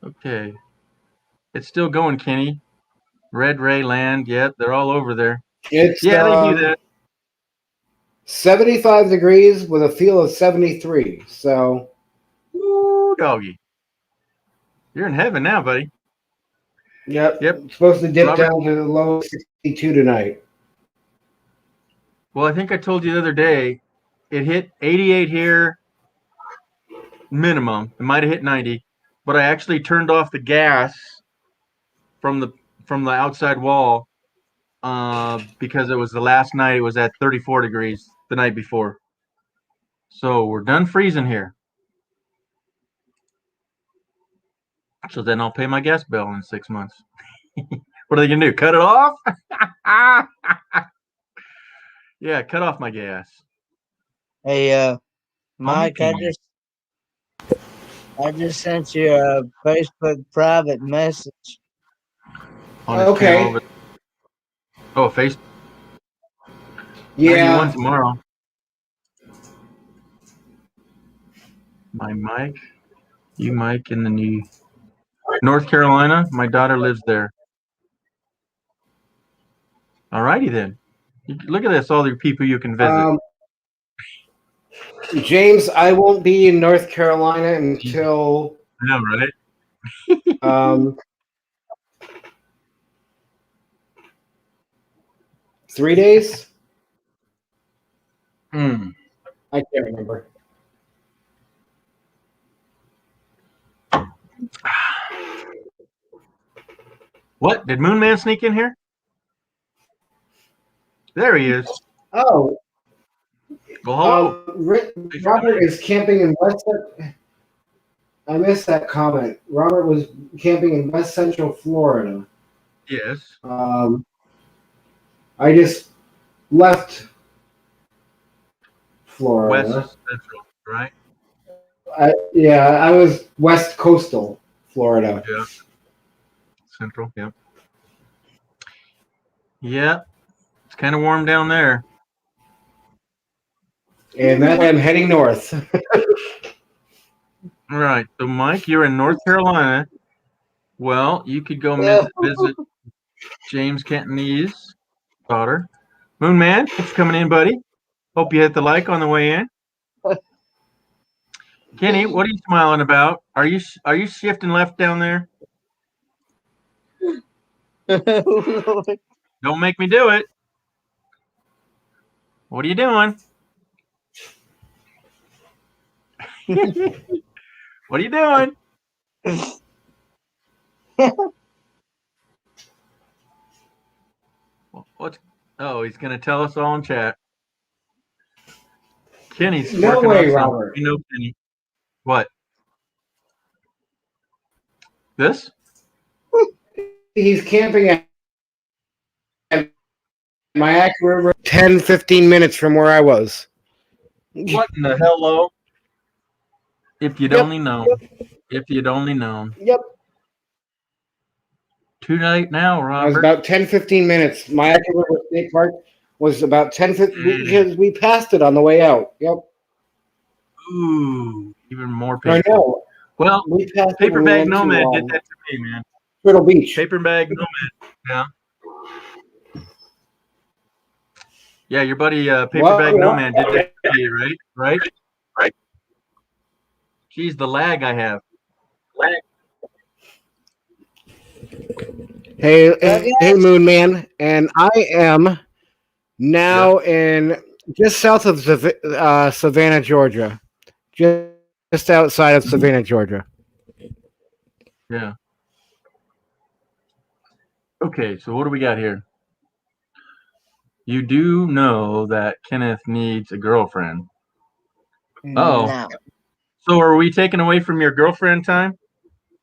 Okay. It's still going, Kenny. Red Ray Land. Yep, they're all over there. It's Yeah, they do that. 75 degrees with a feel of 73. So, Ooh, doggy. You're in heaven now, buddy. yep. Yep. It's supposed to dip Robert- down to the low 62 tonight. Well, I think I told you the other day, it hit 88 here minimum. It might have hit 90, but I actually turned off the gas from the outside wall because it was the last night. It was at 34 degrees the night before. So we're done freezing here. So then I'll pay my gas bill in 6 months. What are they gonna do? Cut it off? Yeah, cut off my gas. Hey, Mike, I just sent you a Facebook private message. On his Okay. channel over- Oh, Facebook. Yeah. 91 tomorrow. My Mike, you Mike in the new North Carolina. My daughter lives there. All righty then. Look at this, all the people you can visit. James, I won't be in North Carolina until Yeah, right. 3 days. Hmm. I can't remember. What? Did Moon Man sneak in here? There he is. Oh, Well, hello. Robert is camping in West. I missed that comment. Robert was camping in West Central Florida. Yes. I just left Florida. West Central, right? I was West Coastal Florida. Yeah. Central, yep. Yeah. It's kind of warm down there. And then I'm heading north. All right. So, Mike, you're in North Carolina. Well, you could go visit James Cantonese daughter. Moon Man, thanks for coming in, buddy. Hope you hit the like on the way in. Kenny, what are you smiling about? Are you shifting left down there? Don't make me do it. What are you doing? What are you doing? What's? Oh, he's gonna tell us all in chat. Kenny's No working way, on something. Robert. You know, Kenny. What? This? He's camping at Mayaca River, 10, 15 minutes from where I was. What in the hello? If you'd Yep. only known. If you'd only known. Yep. Too late now, I was Robert. about 10, 15 minutes. Mayaca River State Park was about 10, 15 because we passed it on the way out. Yep. Ooh, even more I painful. know. Well, We passed it when we Paperbag went Nomad to, did that to me, man. Turtle Beach. Paperbag Nomad. Yeah. Yeah, your buddy Paperbag Well, Nomad did that to you, right? Right. Geez, the lag I have. Hey, Moon Man, and I am now in just south of Savannah, Georgia, just outside of Savannah, Georgia. Yeah. Okay, so what do we got here? You do know that Kenneth needs a girlfriend. Oh. No, So are we taking away from your girlfriend time?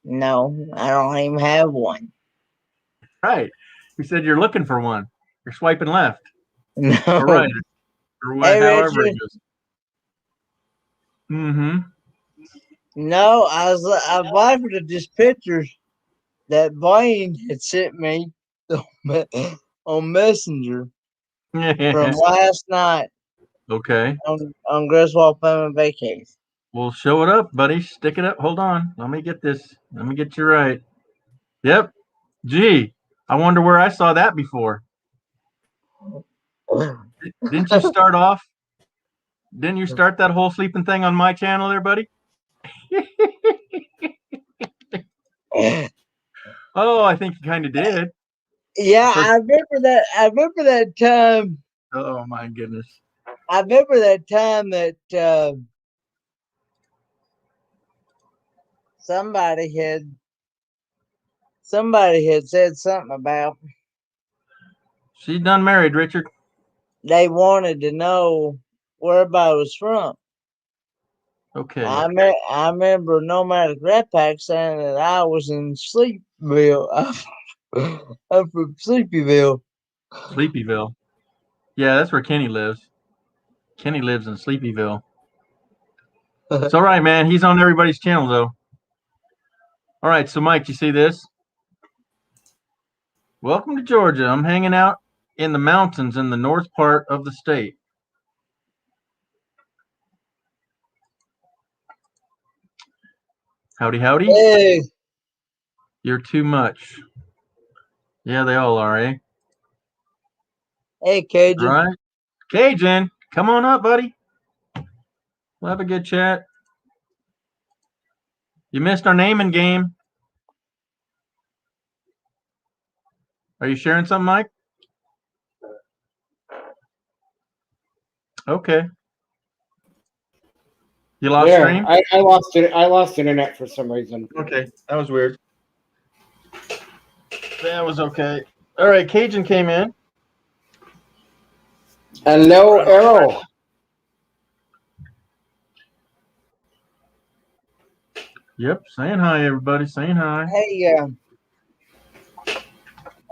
no, I don't even have one. Right. You said you're looking for one. You're swiping left. No. Or right. Or Hey, however it Richard. goes. Mm-hmm. No, I was laughing at this picture that Blaine had sent me on Messenger from last night. Okay. on Griswold Family Vacation. Well, show it up, buddy. Stick it up. Hold on. Let me get this. Let me get you right. Yep. Gee, I wonder where I saw that before. Didn't you start off? Didn't you start that whole sleeping thing on my channel there, buddy? Oh, I think you kind of did. Yeah, First- I remember that. I remember that time. Oh my goodness. I remember that time that somebody had said something about She's done married, Richard. they wanted to know where everybody was from. Okay. I remember Nomadic Rat Pack saying that I was in Sleepyville. I'm from Sleepyville. Sleepyville. Yeah, that's where Kenny lives. Kenny lives in Sleepyville. It's all right, man. He's on everybody's channel, though. All right, so Mike, you see this? Welcome to Georgia. I'm hanging out in the mountains in the north part of the state. Howdy, howdy. Hey, You're too much. Yeah, they all are, eh? hey, Cajun. All right. Cajun, come on up, buddy. We'll have a good chat. You missed our naming game. Are you sharing something, Mike? Okay. You lost stream? I lost it. I lost internet for some reason. Okay, that was weird. That was okay. All right, Cajun came in. Hello, Errol. Yep, saying hi, everybody. Saying hi. Hey,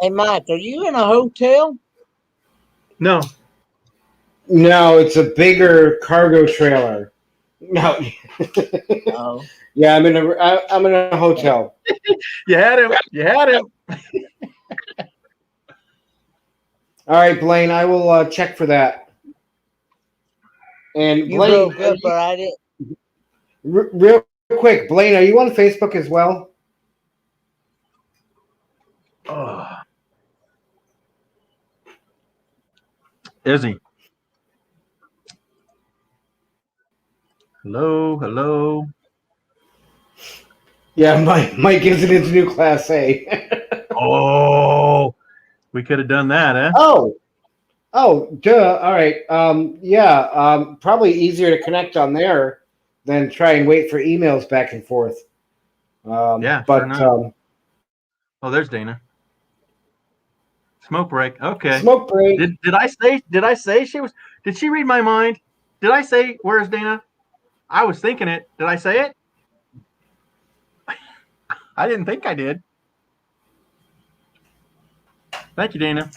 hey, Mike, are you in a hotel? No. No, it's a bigger cargo trailer. No. Oh. Yeah, I'm in a hotel. You had him. You had him. All right, Blaine, I will check for that. And You Blaine, broke up, but I didn't. real quick, Blaine, are you on Facebook as well? Oh. Is he? Hello, hello. Yeah, Mike gives it into new Class A. Oh, we could have done that, eh? Oh, duh. All right. Yeah. Probably easier to connect on there than try and wait for emails back and forth. Yeah, but sure enough. Oh, there's Dana. Smoke break. Okay. Smoke break. Did I say she was? Did she read my mind? Did I say where's Dana? I was thinking it. Did I say it? I didn't think I did. Thank you, Dana.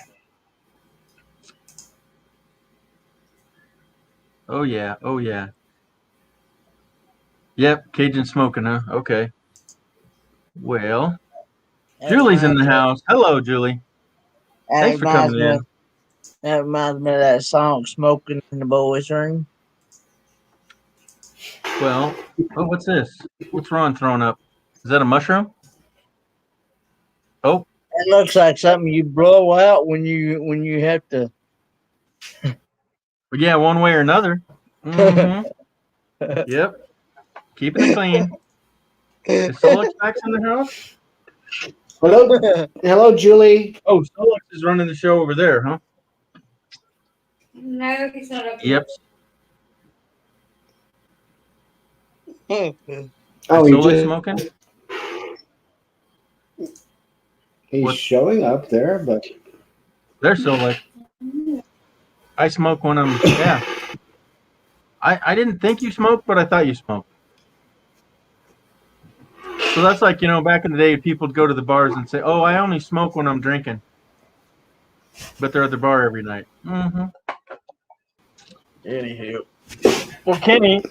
Oh yeah. Oh yeah. Yep, Cajun smoking, huh? Okay. Well, Julie's in the house. Hello, Julie. Thanks for coming in. That reminds me of that song, Smoking in the Boys' Room. Well, oh, what's this? What's Ron throwing up? Is that a mushroom? Oh, It looks like something you blow out when you have to. yeah, one way or another. Mm-hmm. Yep. Keeping it clean. Is Solix back in the house? Hello, Julie. Oh, Solix is running the show over there, huh? No, he's not up Yep. Oh, Solix smoking? He's What? showing up there, but There's Solix. I smoke when I'm, yeah. I didn't think you smoked, but I thought you smoked. So that's like, back in the day, people would go to the bars and say, oh, I only smoke when I'm drinking. But they're at the bar every night. Mm-hmm. Anywho. Well, Kenny,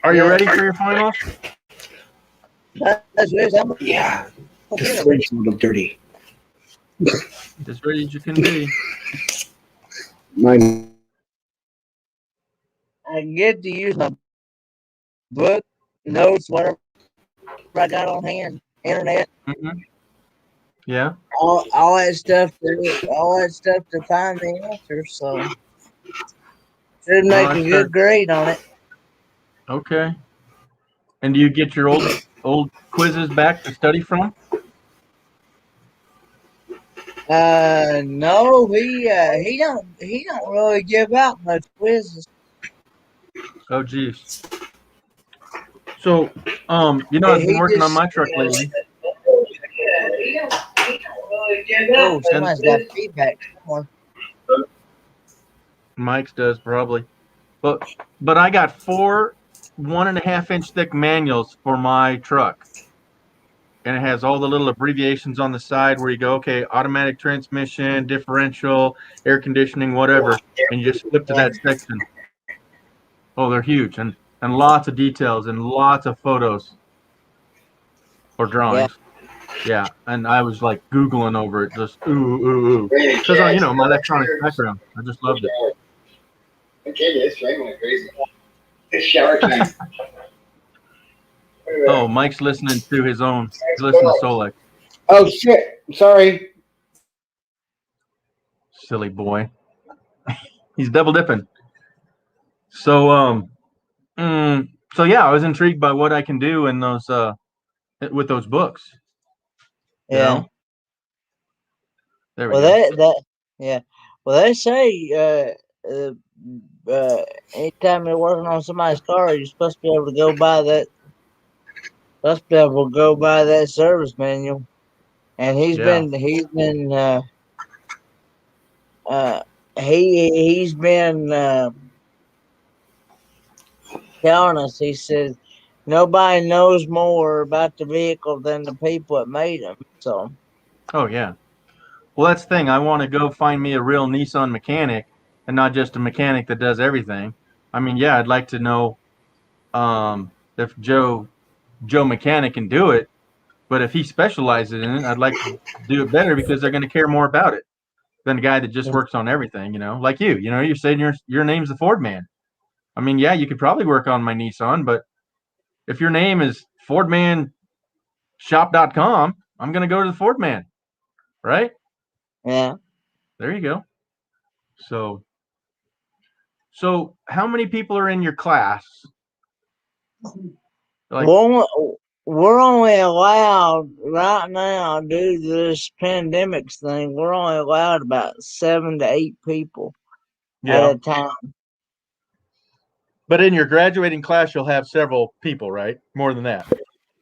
are you ready for your finals? yeah, this fridge a little dirty. As ready as you can be. Mine I get to use my book, notes, whatever I got on hand, internet, Yeah. all that stuff, to find the answer. So should make a good grade on it. Okay. And do you get your old quizzes back to study from? No, he don't really give out much quizzes. Oh, geez. So, I've been working on my truck lately. Oh, somebody's got feedback somewhere. Mike's does probably, but I got 4 1.5-inch thick manuals for my truck, and it has all the little abbreviations on the side where you go, okay, automatic transmission, differential, air conditioning, whatever, and you just flip to that section. Oh, they're huge, and lots of details and lots of photos or drawings. Yeah, and I was like Googling over it, just ooh, because my electronic background, I just loved it. Okay, it's raining crazy. It's shower time. Oh, Mike's listening to his own. He's listening to Solek. Oh shit! Sorry. Silly boy. He's double dipping. So so yeah, I was intrigued by what I can do in those with those books. Yeah. There we go. Well, they say anytime you're working on somebody's car, you're supposed to be able to go by that. Service manual, and he's been telling us. He said nobody knows more about the vehicle than the people that made them. So. Oh yeah. Well, that's the thing. I want to go find me a real Nissan mechanic, and not just a mechanic that does everything. I mean, yeah, I'd like to know if Joe Mechanic can do it, but if he specializes in it, I'd like to do it better because they're going to care more about it than a guy that just works on everything. Like you. You're saying your name's the Ford man. I mean, yeah, you could probably work on my Nissan, but if your name is FordmanShop.com, I'm going to go to the Ford man, right? Yeah. There you go. So how many people are in your class? We're only allowed right now, due to this pandemic thing, we're only allowed about 7 to 8 people at a time. But in your graduating class, you'll have several people, right? More than that.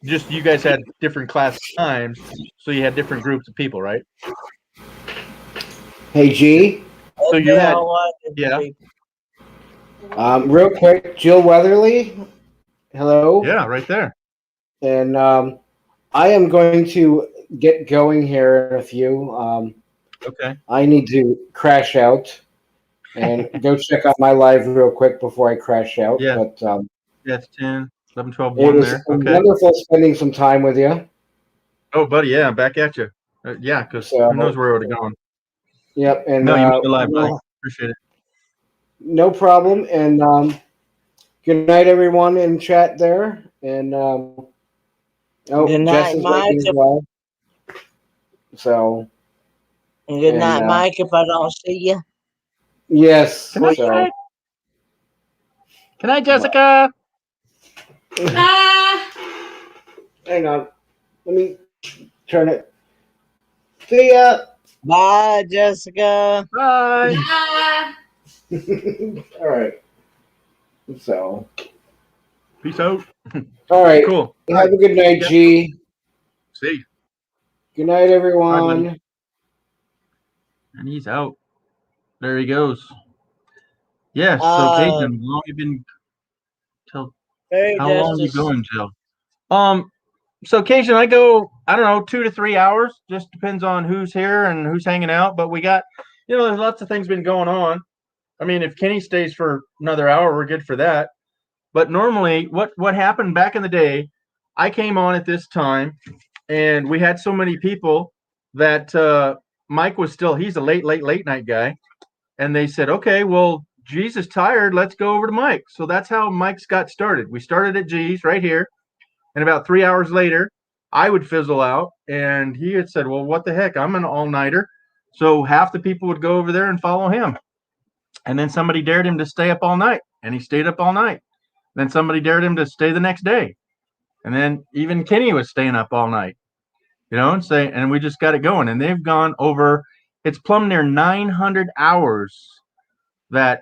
Just you guys had different class times, so you had different groups of people, right? Hey, G. So you had, real quick, Jill Weatherly. Hello. Yeah, right there. And I am going to get going here in a few. Okay. I need to crash out and go check out my live real quick before I crash out. Yeah. But it's 10, 11, 12, it 1 was there. Okay. wonderful spending some time with you. Oh, buddy, yeah, back at you. Yeah, because who knows where it would have gone. Yep. And no, you made the live, buddy. Appreciate it. No problem. And good night, everyone in chat there. And good night, Mike. As well. So. And good night, Mike. If I don't see you. Yes. Good night, Jessica. Hang on. Let me turn it. See ya. Bye, Jessica. Bye. All right. So. Peace out. All right. Cool. Have a good night, G. See. Good night, everyone. Bye, and he's out. There he goes. Yes. So, Cajun, how long you been? How long you going, Jill? So Cajun, I go, I don't know, 2 to 3 hours. Just depends on who's here and who's hanging out. But we got, there's lots of things been going on. I mean, if Kenny stays for another hour, we're good for that. But normally, what happened back in the day, I came on at this time, and we had so many people that Mike was still, he's a late night guy. And they said, okay, well, G's is tired. Let's go over to Mike. So that's how Mike's got started. We started at G's right here. And about 3 hours later, I would fizzle out. And he had said, well, what the heck? I'm an all-nighter. So half the people would go over there and follow him. And then somebody dared him to stay up all night. And he stayed up all night. Then somebody dared him to stay the next day. And then even Kenny was staying up all night. And we just got it going. And they've gone over, it's plumb near 900 hours that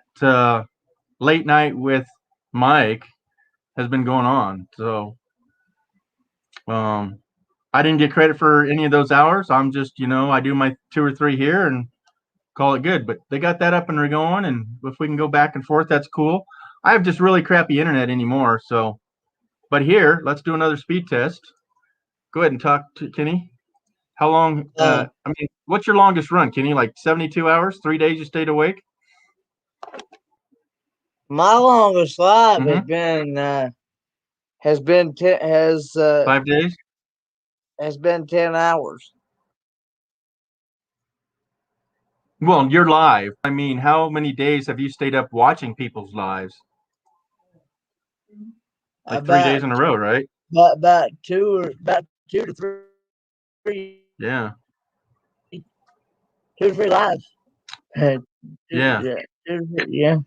late night with Mike has been going on. So I didn't get credit for any of those hours. I'm just, I do my 2 or 3 here and call it good. But they got that up and going. And if we can go back and forth, that's cool. I have just really crappy internet anymore. So, but here, let's do another speed test. Go ahead and talk to Kenny. How long? What's your longest run, Kenny? Like 72 hours, 3 days you stayed awake? My longest live Mhm. has been 5 days. Has been 10 hours. Well, you're live. I mean, how many days have you stayed up watching people's lives? Like 3 days in a row, right? About two to three. Yeah. 2 to 3 lives. Yeah. Yeah.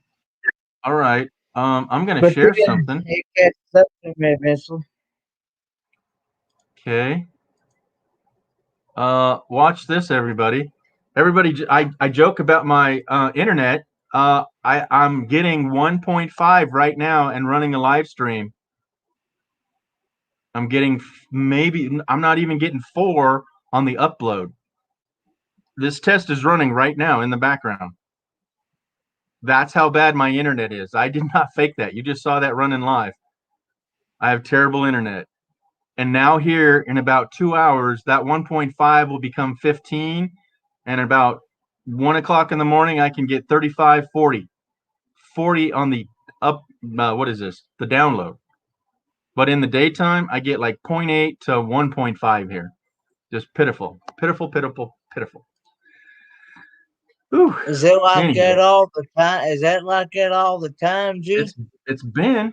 All right. I'm gonna share something. It catches up to me eventually. Okay. Watch this, everybody. Everybody, I joke about my internet. I'm getting 1.5 right now and running a live stream. I'm getting I'm not even getting 4 on the upload. This test is running right now in the background. That's how bad my internet is. I did not fake that. You just saw that running live. I have terrible internet. And now here in about 2 hours, that 1.5 will become 15. And about 1 o'clock in the morning, I can get 35, 40. 40 on the what is this? The download. But in the daytime, I get like 0.8 to 1.5 here. Just pitiful. Pitiful. Whew. Is it like Anyway. that all the time? Is that like that all the time, G? It's been.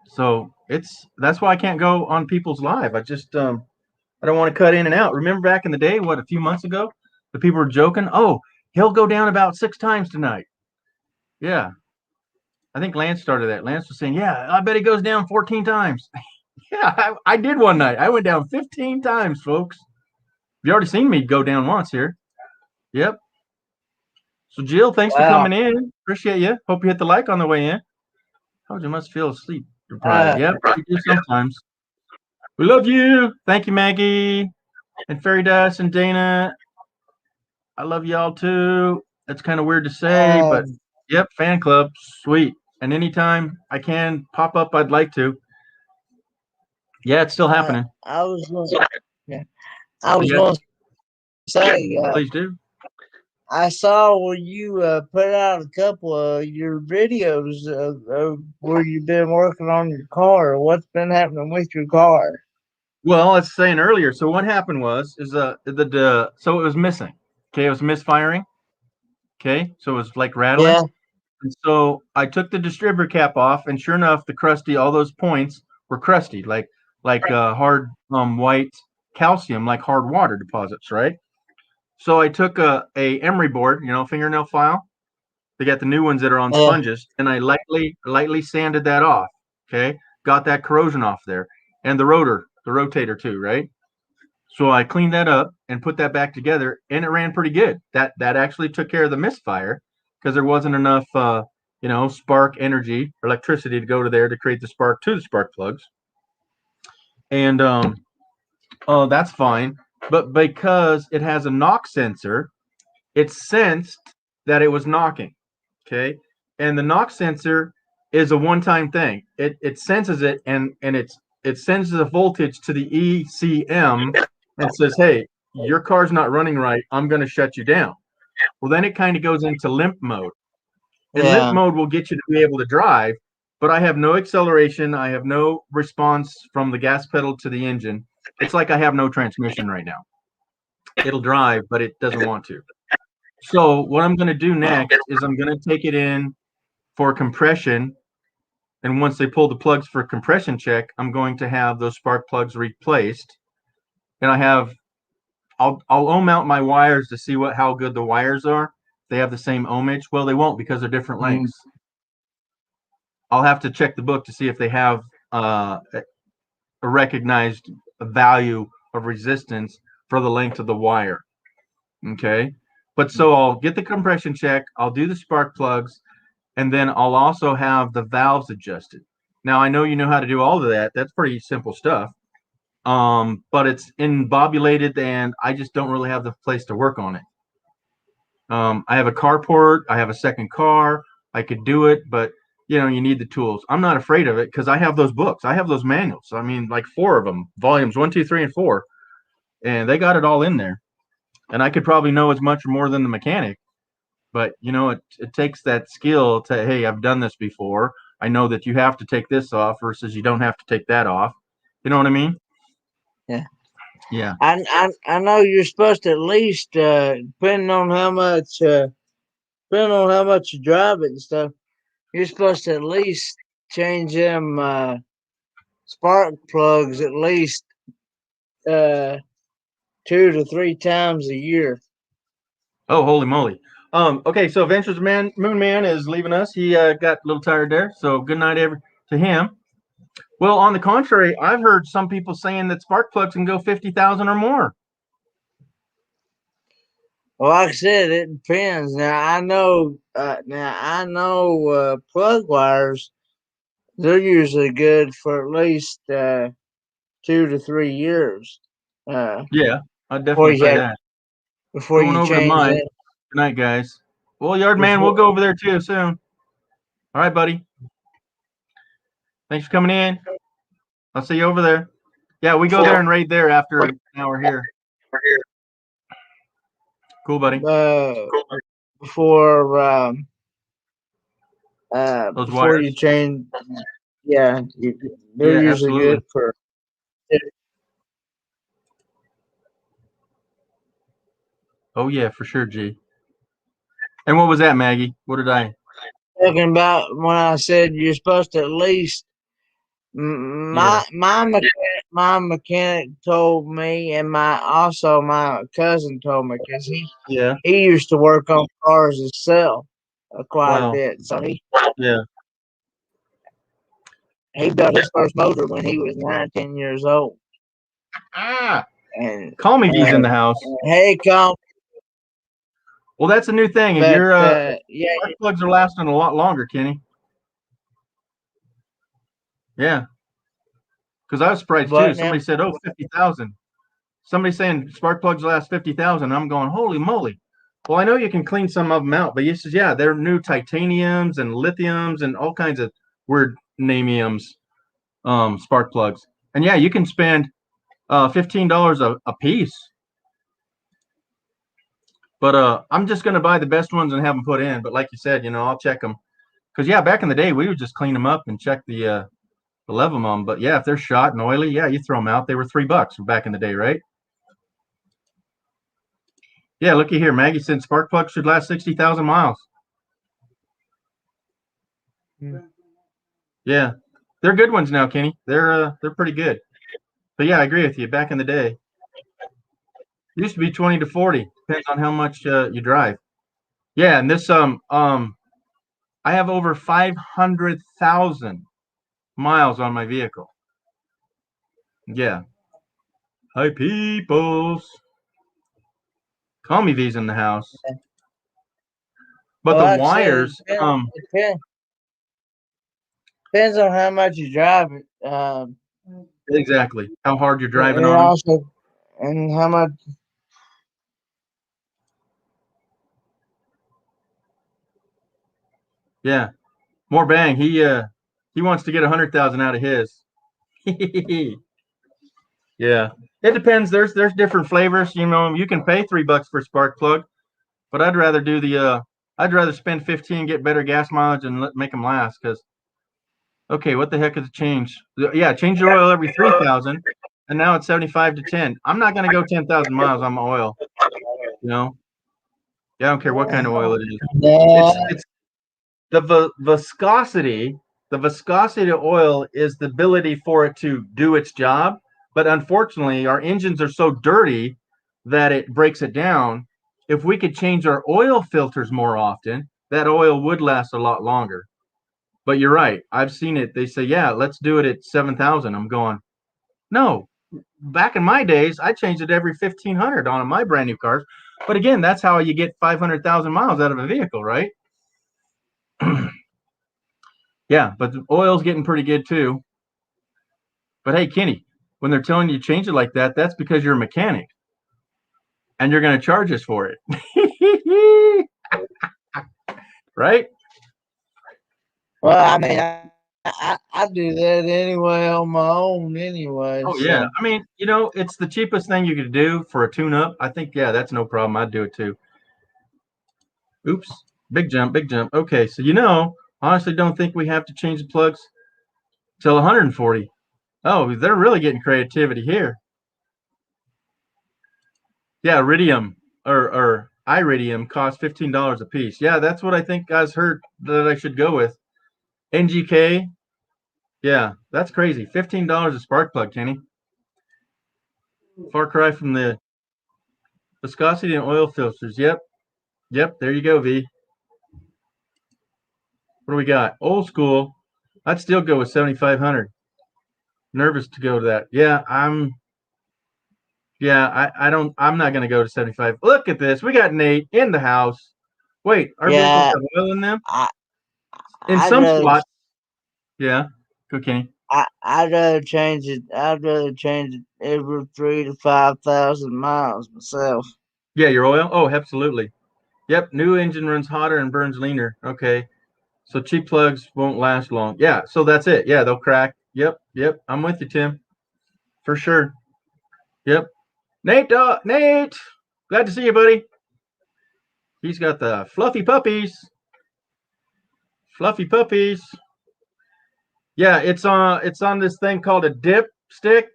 So that's why I can't go on people's live. I just I don't want to cut in and out. Remember back in the day, a few months ago, the people were joking, oh, he'll go down about 6 times tonight. Yeah. I think Lance started that. Lance was saying, yeah, I bet he goes down 14 times. Yeah, I did one night. I went down 15 times, folks. You already seen me go down once here. Yep. So, Jill, thanks for coming in. Appreciate you. Hope you hit the like on the way in. Oh, you must feel asleep. Yep, we do sometimes. We love you. Thank you, Maggie and Fairy Dust and Dana. I love y'all too. That's kind of weird to say, but yep, fan club, sweet. And anytime I can pop up, I'd like to. Yeah, it's still happening. I was going to say, please do. I saw where you put out a couple of your videos where you've been working on your car. What's been happening with your car? Well, I was saying earlier. So what happened is so it was missing. Okay, it was misfiring. Okay, so it was like rattling. Yeah. And so I took the distributor cap off, and sure enough, all those points were crusty, like hard white calcium, like hard water deposits, right? So I took a emery board, fingernail file. They got the new ones that are on sponges, and I lightly sanded that off. Okay, got that corrosion off there, and the rotator too, right? So I cleaned that up and put that back together, and it ran pretty good. That actually took care of the misfire because there wasn't enough, spark energy, electricity to go to there to create the spark to the spark plugs. And that's fine. But because it has a knock sensor, it sensed that it was knocking. Okay. And the knock sensor is a one-time thing. It senses it and it sends the voltage to the ECM and says, hey, your car's not running right. I'm going to shut you down. Well, then it kind of goes into limp mode. And limp mode will get you to be able to drive, but I have no acceleration. I have no response from the gas pedal to the engine. It's like I have no transmission right now. It'll drive, but it doesn't want to. So what I'm going to do next is I'm going to take it in for compression. And once they pull the plugs for compression check, I'm going to have those spark plugs replaced. And I'll ohm out my wires to see how good the wires are. They have the same ohmage. Well, they won't because they're different lengths. I'll have to check the book to see if they have a recognized value of resistance for the length of the wire. Okay. But so I'll get the compression check, I'll do the spark plugs, and then I'll also have the valves adjusted. Now I know you know how to do all of that. That's pretty simple stuff. But it's embobulated and I just don't really have the place to work on it. I have a carport, I have a second car, I could do it, but you know, you need the tools. I'm not afraid of it because I have those books. I have those manuals. I mean, like 4 of them, volumes 1, 2, 3, and 4. And they got it all in there. And I could probably know as much or more than the mechanic. But you know, it takes that skill to, hey, I've done this before. I know that you have to take this off versus you don't have to take that off. You know what I mean? Yeah. Yeah. I know you're supposed to at least depending on how much you drive it and stuff, you're supposed to at least change them spark plugs at least 2 to 3 times a year. Oh, holy moly. Okay, so Ventures Moon Man is leaving us. He got a little tired there. So good night to him. Well, on the contrary, I've heard some people saying that spark plugs can go 50,000 or more. Well, like I said, it depends. Now I know plug wires. They're usually good for at least 2 to 3 years. Yeah, I'd definitely say that. Before Going you over to change mine. it. Good night, guys. Well, Yard Man, we'll go over there too soon. All right, buddy. Thanks for coming in. I'll see you over there. Yeah, we go there and raid there after an hour here. Cool, buddy. Before Those before wires. you change, they're usually absolutely good for. Oh yeah, for sure, G. And what was that, Maggie? What did I? Talking about when I said you're supposed to at least. My mechanic told me, and my cousin told me because he used to work on cars himself quite a bit. So he built his first motor when he was 10 years old. And Call me V's in the house. Hey, call. Well, that's a new thing. And your spark plugs are lasting a lot longer, Kenny. Yeah. Because I was surprised too. Somebody said, 50,000. Somebody saying spark plugs last 50,000. I'm going, holy moly. Well, I know you can clean some of them out, but he says, yeah, they're new titaniums and lithiums and all kinds of weird namiums, spark plugs. And yeah, you can spend $15 a piece. But I'm just going to buy the best ones and have them put in. But like you said, you know, I'll check them. Because, yeah, back in the day, we would just clean them up and check the level on them. But, yeah, if they're shot and oily, yeah, you throw them out. They were $3 back in the day, right? Yeah, looky here. Maggie said spark plugs should last 60,000 miles. Yeah. They're good ones now, Kenny. They're pretty good. But, yeah, I agree with you. Back in the day, it used to be 20 to 40. Depends on how much you drive. Yeah, and this I have over 500,000 miles on my vehicle. Yeah. Hi, peoples. Call me V's in the house. But the wires. Depends on how much you drive it. Exactly. How hard you're driving on them. And how much. Yeah. More bang. He wants to get 100,000 out of his. Yeah. It depends. There's different flavors. You know, you can pay $3 for a spark plug, but I'd rather do I'd rather spend 15, get better gas mileage, and make them last. Because, okay, what the heck has changed? Yeah, change the oil every 3,000, and now it's 75 to 10. I'm not going to go 10,000 miles on my oil. You know. Yeah, I don't care what kind of oil it is. Nah, It's the viscosity. The viscosity of oil is the ability for it to do its job. But unfortunately, our engines are so dirty that it breaks it down. If we could change our oil filters more often, that oil would last a lot longer. But you're right. I've seen it. They say, yeah, let's do it at 7,000. I'm going, no. Back in my days, I changed it every 1,500 on my brand new cars. But again, that's how you get 500,000 miles out of a vehicle, right? Yeah, but the oil's getting pretty good too. But hey, Kenny, when they're telling you to change it like that, that's because you're a mechanic and you're going to charge us for it. Right? well, I mean, I do that anyway on my own anyway. Oh, So yeah. I mean, you know, it's the cheapest thing you could do for a tune up. I think, yeah, that's no problem. I'd do it too. Oops. Big jump, big jump. Okay. So, you know, honestly, don't think we have to change the plugs till 140. Oh, they're really getting creativity here. Yeah, iridium or iridium costs $15 a piece. Yeah, that's what I think guys heard that I should go with. NGK. Yeah, that's crazy. $15 a spark plug, Kenny. Far cry from the viscosity and oil filters. Yep. Yep. There you go, V. What do we got? Old school. I'd still go with 7,500. Nervous to go to that. Yeah, I'm not gonna go to 75. Look at this. We got Nate in the house. Wait, our vehicles yeah, have oil in them? I In I'd some rather spots. Yeah. Go Kenny. I'd rather change it. I'd rather change it every 3 to 5,000 miles myself. Yeah, your oil? Oh, absolutely. Yep, new engine runs hotter and burns leaner. Okay. So cheap plugs won't last long. Yeah, so that's it. Yeah, they'll crack. Yep, yep. I'm with you, Tim. For sure. Yep. Nate, Nate. Glad to see you, buddy. He's got the fluffy puppies. Fluffy puppies. Yeah, it's on this thing called a dip stick.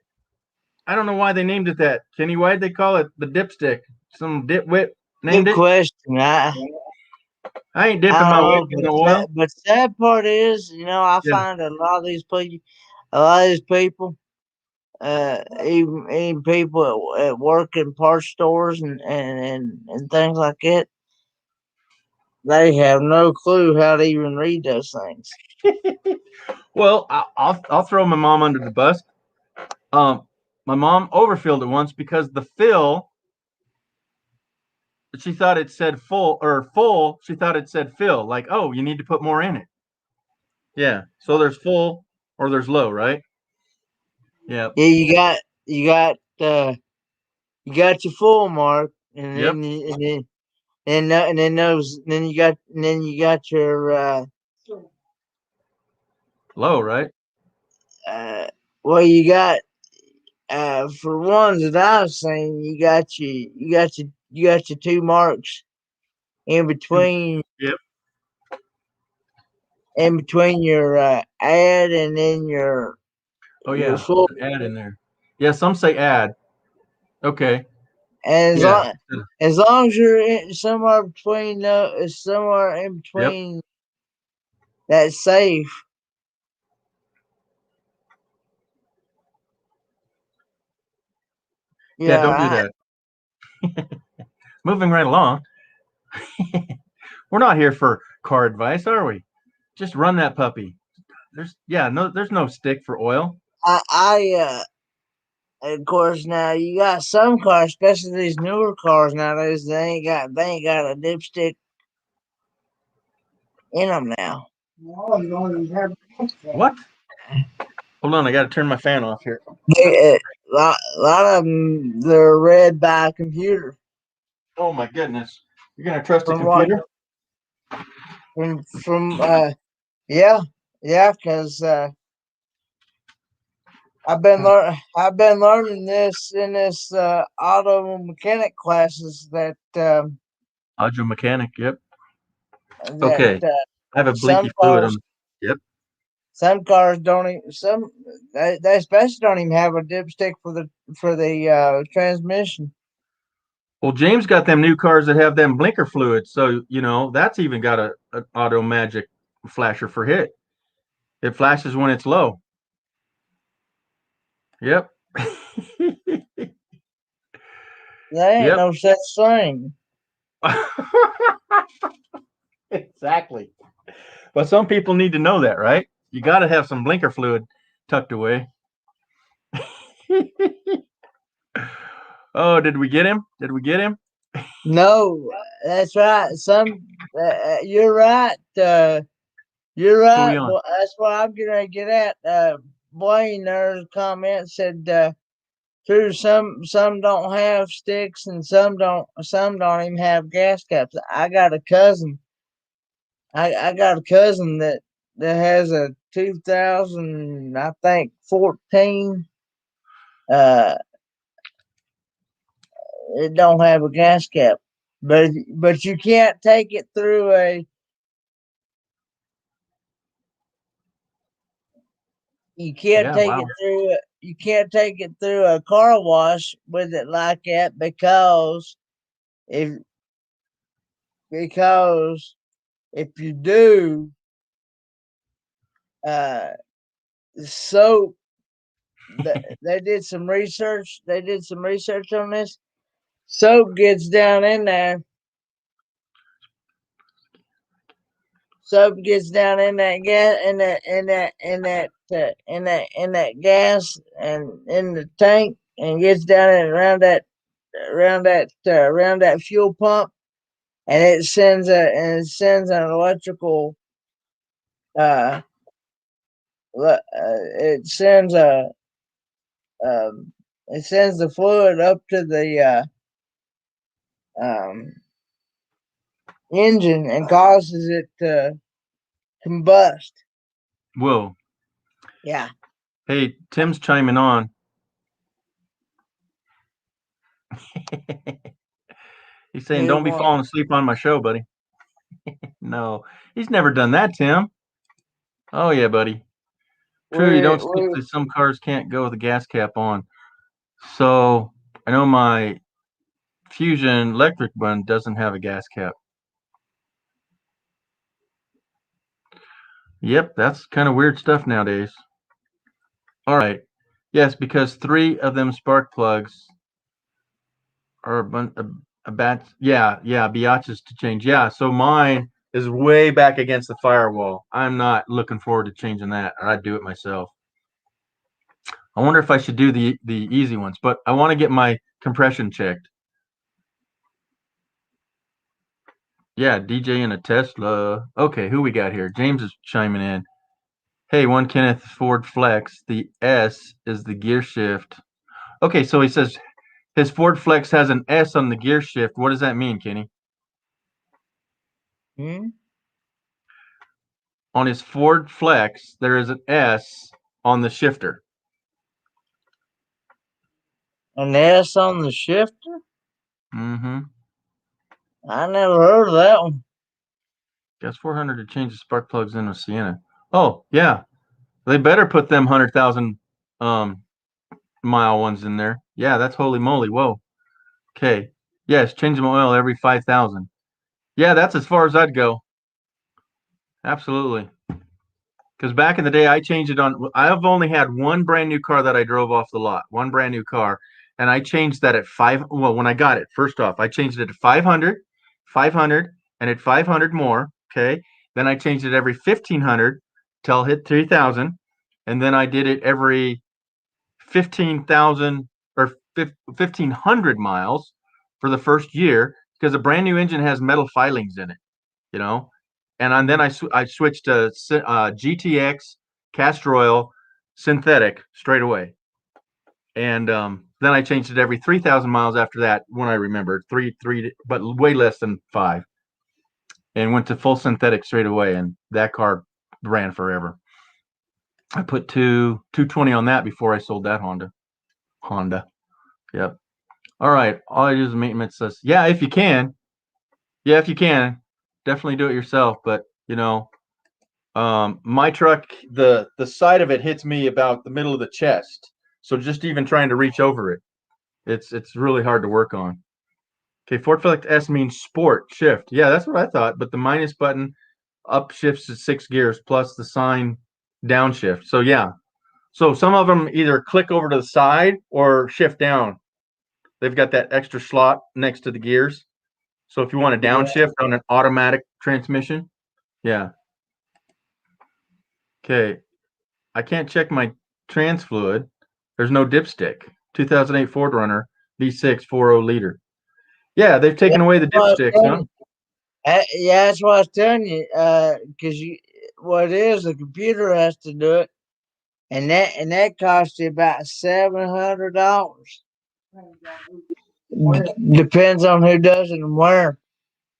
I don't know why they named it that. Kenny, why'd they call it the dipstick? Some dipwit named Good it. question. I ain't dipping I my don't wick know, in the oil. but sad part is, I Yeah. find that a lot of these people, even people at work in parts stores and things like that, they have no clue how to even read those things. Well, I'll throw my mom under the bus. My mom overfilled it once because the fill, she thought it said full or full. She thought it said fill. Like, oh, you need to put more in it. Yeah. So there's full or there's low, right? Yeah. Yeah, you got your full mark, and Yep. then you got your Low, right? uh well you got for ones that I've seen, you got your 2 marks in between Yep. your ad and then Oh your yeah. full. There's an add in there. Yeah. Some say add. Okay. And Yeah. as long as you're somewhere in Yep. between, that's safe. Yeah. Don't do Yeah, that. Moving right along. We're not here for car advice, are we? Just run that puppy. There's no stick for oil. I of course now you got some cars, especially these newer cars nowadays. They ain't got a dipstick in them now. What? Hold on, I got to turn my fan off here. A lot of them they're read by a computer. Oh my goodness. You're gonna trust a From what computer? from yeah, because I've been learning this in this auto mechanic classes that Audio mechanic, yep. that Okay. I have a some bleaky fluid on. cars Yep. some cars don't even they especially don't even have a dipstick for the transmission. Well, James got them new cars that have them blinker fluids, so that's even got an auto magic flasher for hit. It flashes when it's low. Yep. There ain't Yep. no such thing. Exactly. But some people need to know that, right? You got to have some blinker fluid tucked away. Oh, did we get him? Did we get him? No, that's right. You're right. You're Who right. we on? Well, that's what I'm gonna get at. Blaine, there's a comment said, true. Some don't have sticks, and some don't. Some don't even have gas caps. I got a cousin. I got a cousin that has a 2000, I think 14. Uh, it don't have a gas cap, but you can't take it through a. You can't Yeah, take wow. it through. You can't take it through a car wash with it like that if because if you do, uh, soap. They did some research. They did some research on this. Soap gets down in there. Soap gets down in that gas, in that gas, and in the tank, and gets down in around that fuel pump, and it sends an electrical. Uh, it sends a it sends the fluid up to the um, engine and causes it to combust. Whoa. Yeah. Hey, Tim's chiming on. He's saying, Who "Don't be won? falling asleep on my show, buddy." No, he's never done that, Tim. Oh yeah, buddy. True, you don't stick to some cars can't go with a gas cap on. So I know my Fusion electric one doesn't have a gas cap. Yep, that's kind of weird stuff nowadays. All right. Yes, because 3 of them spark plugs are a batch. Yeah, biatches to change. Yeah, so mine is way back against the firewall. I'm not looking forward to changing that, or I'd do it myself. I wonder if I should do the easy ones, but I want to get my compression checked. Yeah, DJ in a Tesla. Okay, who we got here? James is chiming in. Hey, one Kenneth Ford Flex. The S is the gear shift. Okay, so he says his Ford Flex has an S on the gear shift. What does that mean, Kenny? On his Ford Flex, there is an S on the shifter. An S on the shifter? Mm-hmm. I never heard of that one. Guess 400 to change the spark plugs in a Sienna. Oh, yeah. They better put them 100,000 mile ones in there. Yeah, that's holy moly. Whoa. Okay. Yes, change them oil every 5,000. Yeah, that's as far as I'd go. Absolutely. Because back in the day, I changed it on. I've only had one brand new car that I drove off the lot, one brand new car, and I changed that at 5. Well, when I got it, first off, I changed it to 500, 500, and at 500 more. Okay. Then I changed it every 1,500 till hit 3,000, and then I did it every 15,000 or 1,500 miles for the first year because a brand new engine has metal filings in it, you know. And then I switched to GTX Castrol synthetic straight away, and then I changed it every 3,000 miles after that. When I remembered three, but way less than 5, and went to full synthetic straight away, and that car ran forever. I put 220 on that before I sold that Honda. Yep. All right. All I do is maintenance says, yeah, if you can. Yeah, if you can, definitely do it yourself. But my truck, the side of it hits me about the middle of the chest. So just even trying to reach over it, it's really hard to work on. Okay, Ford Select S means sport shift. Yeah, that's what I thought. But the minus button up shifts to 6 gears plus the sign downshift. So yeah. So some of them either click over to the side or shift down. They've got that extra slot next to the gears. So if you want to downshift on an automatic transmission, yeah. Okay. I can't check my trans fluid. There's no dipstick. 2008 Ford Runner V6 40 liter. Yeah, they've taken away the dipsticks, huh? Yeah, that's what I was telling you. Because what it is, the computer has to do it, and that costs you about $700. Depends on who does it and where.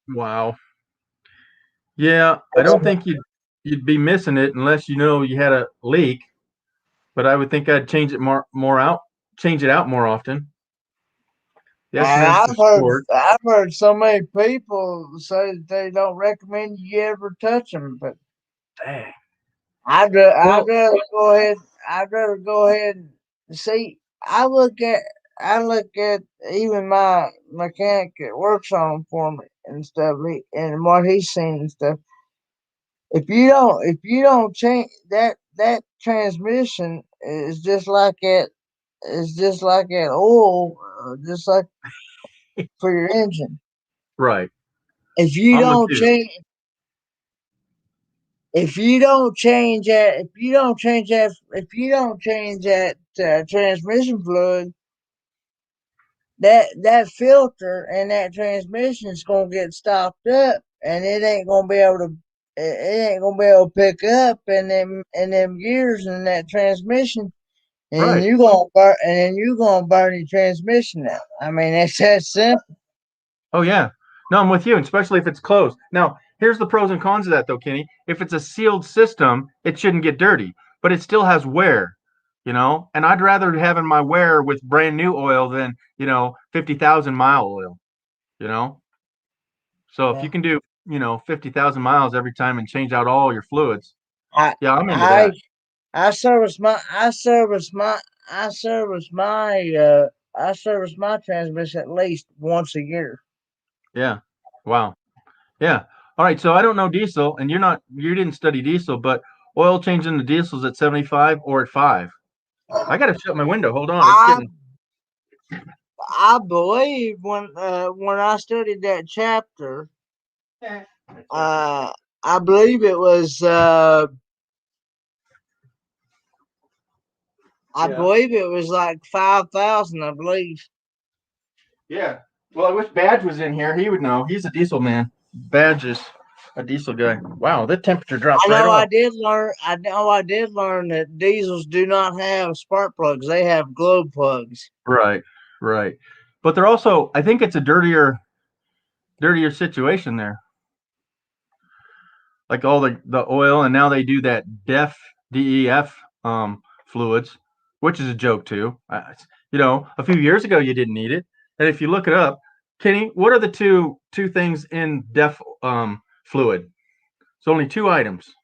Wow. Yeah, I don't think you'd be missing it unless you know you had a leak. But I would think I'd change it change it out more often. Yes, And man, for sport. I've heard so many people say that they don't recommend you ever touch them, but Dang. I'd rather go ahead. I'd rather go ahead and see. I look at even my mechanic that works on them for me and stuff, and what he's seen and stuff. If you don't change that transmission is just like it is just like that oil, just like for your engine. Right. If you I'm with don't you. change if you don't change that transmission fluid, that filter and that transmission is gonna get stopped up, and it ain't gonna be able to pick up in them gears in that transmission, and Right. then you gonna burn your transmission out. I mean, it's that simple. Oh yeah. No, I'm with you, especially if it's closed. Now, here's the pros and cons of that though, Kenny. If it's a sealed system, it shouldn't get dirty, but it still has wear, and I'd rather having my wear with brand new oil than, 50,000 mile oil, you know? So if Yeah. you can do, 50,000 miles every time and change out all your fluids, I yeah, I'm into I that. I service my I service my I service my I service my transmission at least once a year. Yeah. Wow. Yeah. All right. So I don't know diesel, and you didn't study diesel, but oil change in the diesels at 75 or at 5. I got to shut my window. Hold on. It's I getting. I believe when I studied that chapter, uh I believe it was Yeah. like 5,000, I believe. Yeah. Well, I wish Badge was in here. He would know. He's a diesel man. Badge is a diesel guy. Wow, that temperature dropped right off. I know I did learn that diesels do not have spark plugs. They have glow plugs. Right. Right. But they're also, I think it's a dirtier situation there. Like all the oil, and now they do that DEF fluids, which is a joke too. A few years ago you didn't need it, and if you look it up, Kenny, what are the two things in DEF fluid? It's only 2 items.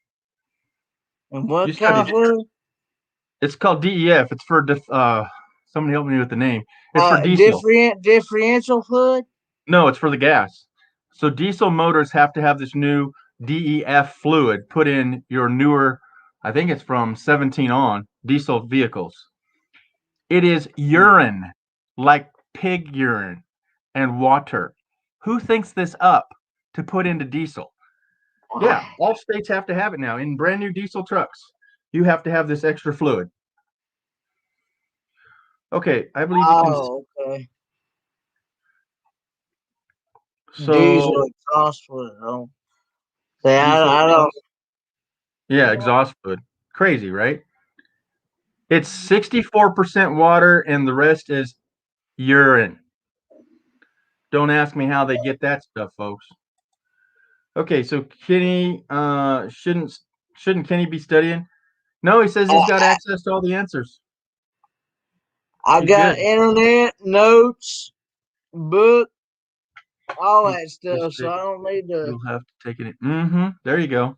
And You what kind of studied it. fluid? It's called DEF. It's for somebody help me with the name. It's for diesel. Differential fluid? No, it's for the gas. So diesel motors have to have this new DEF fluid put in your newer, I think it's from 17 on, diesel vehicles. It is urine, like pig urine and water. Who thinks this up to put into diesel? Yeah, all states have to have it now. In brand new diesel trucks, you have to have this extra fluid. Okay, I believe you can. Oh, okay. So Diesel exhaust fluid. Oh. See, diesel, I don't. yeah, exhaust fluid. Crazy, right? It's 64% water and the rest is urine. Don't ask me how they get that stuff, folks. Okay, so Kenny shouldn't Kenny be studying? No, he says he's got access to all the answers. I He's got good. internet, notes, book, all that stuff, Just so I don't need to. You'll have to take it in. Mm-hmm. There you go.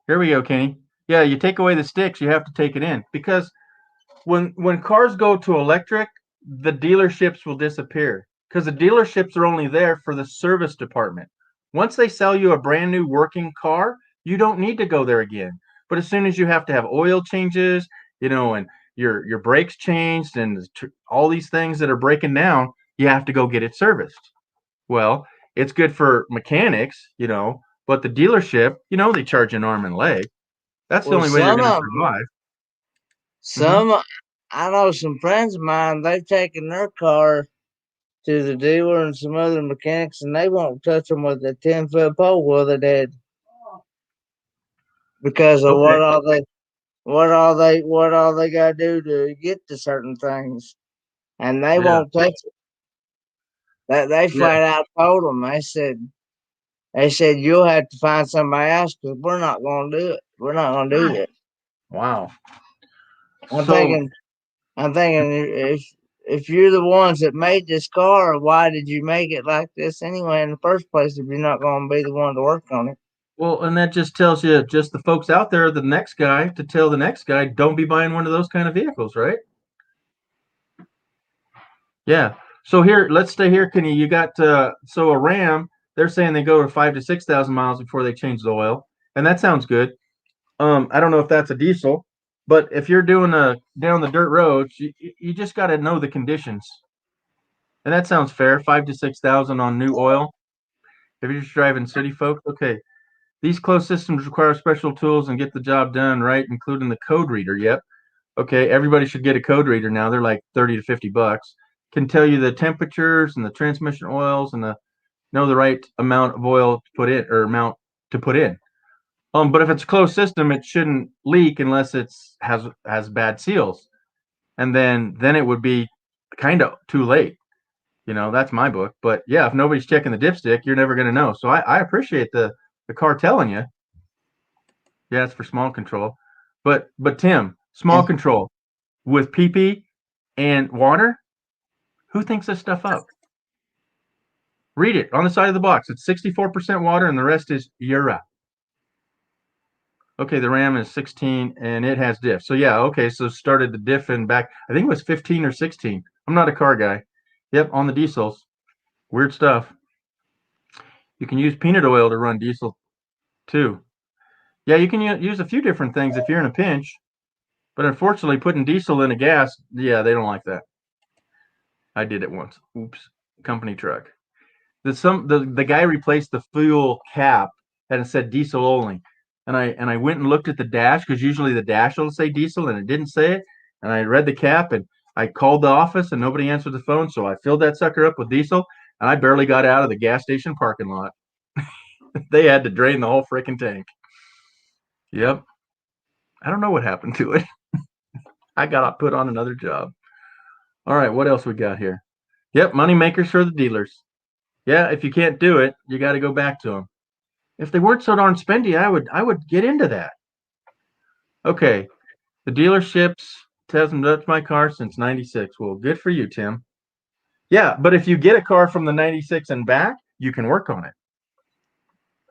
Here we go, Kenny. Yeah, you take away the sticks, you have to take it in. Because when cars go to electric, the dealerships will disappear. because the dealerships are only there for the service department. Once they sell you a brand new working car, you don't need to go there again. But as soon as you have to have oil changes, and your brakes changed and all these things that are breaking down, you have to go get it serviced. Well, it's good for mechanics, but the dealership, they charge an arm and leg. That's the Well, only way you're some going to of 'em- survive. some I know some friends of mine. They've taken their car to the dealer and some other mechanics, and they won't touch them with a 10-foot pole. Well, they did because of Okay. what all they got to do to get to certain things, and they Yeah. won't touch it. That they Yeah. flat out told them. They said you'll have to find somebody else because we're not going to do it. We're not going to do that. Wow. I'm So, thinking if you're the ones that made this car, why did you make it like this anyway in the first place if you're not going to be the one to work on it? well, and that just tells you, just the folks out there, the next guy to tell the next guy, don't be buying one of those kind of vehicles, right? Yeah. So here, let's stay here, Kenny. You got so a Ram. They're saying they go to 5,000 to 6,000 miles before they change the oil, and that sounds good. I don't know if that's a diesel, but if you're doing down the dirt roads, you just got to know the conditions, and that sounds fair. 5,000 to 6,000 on new oil. If you're just driving city folk, okay. These closed systems require special tools and get the job done right, including the code reader. Yep. Okay, everybody should get a code reader now. They're like 30 to 50 bucks. Can tell you the temperatures and the transmission oils and know the right amount of oil to put in or amount to put in. But if it's a closed system, it shouldn't leak unless it's has bad seals, and then it would be kind of too late. That's my book. But yeah, if nobody's checking the dipstick, you're never going to know. So I appreciate the car telling you. Yeah, it's for small control. But Tim, small control with PP and water, who thinks this stuff up? Read it on the side of the box. It's 64% water and the rest is Ura. Okay, the RAM is 16 and it has diff. So yeah, okay, so started the diff in back, I think it was 15 or 16. I'm not a car guy. Yep, on the diesels. Weird stuff. You can use peanut oil to run diesel too. Yeah, you can use a few different things if you're in a pinch. But unfortunately, putting diesel in a gas, yeah, they don't like that. I did it once. Oops, company truck. The guy replaced the fuel cap and it said diesel only, and I went and looked at the dash because usually the dash will say diesel and it didn't say it, and I read the cap and I called the office and nobody answered the phone, so I filled that sucker up with diesel and I barely got out of the gas station parking lot. They had to drain the whole freaking tank. Yep. I don't know what happened to it. I got put on another job. All right, what else we got here? Yep, money makers for the dealers. Yeah, if you can't do it, you got to go back to them. If they weren't so darn spendy, I would get into that. Okay, the dealerships hasn't touched my car since '96. Well, good for you, Tim. Yeah, but if you get a car from the '96 and back, you can work on it,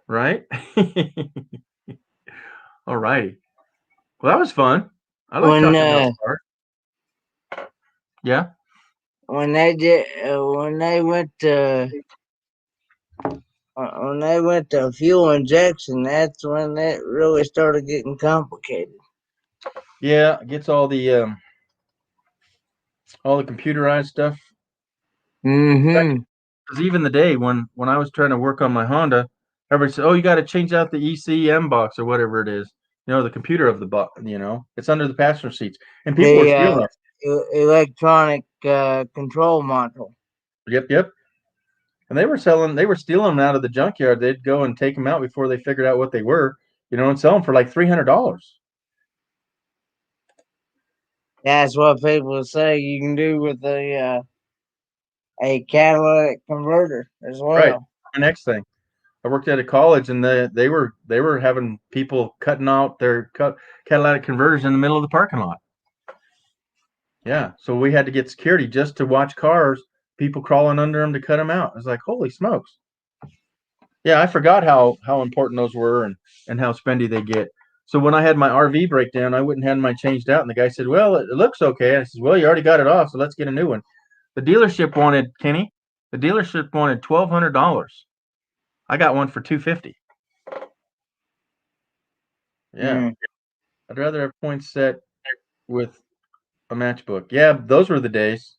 right? All righty. Well, that was fun. I like talking about cars. Yeah. When they went to fuel injection, that's when it really started getting complicated. Yeah, it gets all the computerized stuff. Mm-hmm. Because even the day when I was trying to work on my Honda, everybody said, "Oh, you got to change out the ECM box or whatever it is." The computer of the box. It's under the passenger seats, and people were stealing it. Electronic control module. Yep. And they were stealing them out of the junkyard. They'd go and take them out before they figured out what they were, and sell them for like $300. That's what people say you can do with a catalytic converter as well. Right. The next thing, I worked at a college, and they were having people cutting out their catalytic converters in the middle of the parking lot. Yeah, so we had to get security just to watch cars, people crawling under them to cut them out. It's like, holy smokes. Yeah, I forgot how important those were and how spendy they get. So when I had my RV breakdown, I went and had mine changed out, and the guy said, "Well, it looks okay." And I said, "Well, you already got it off, so let's get a new one." The dealership wanted, Kenny, The dealership wanted $1,200. I got one for $250. Yeah. I'd rather have points set with a matchbook. Yeah, those were the days.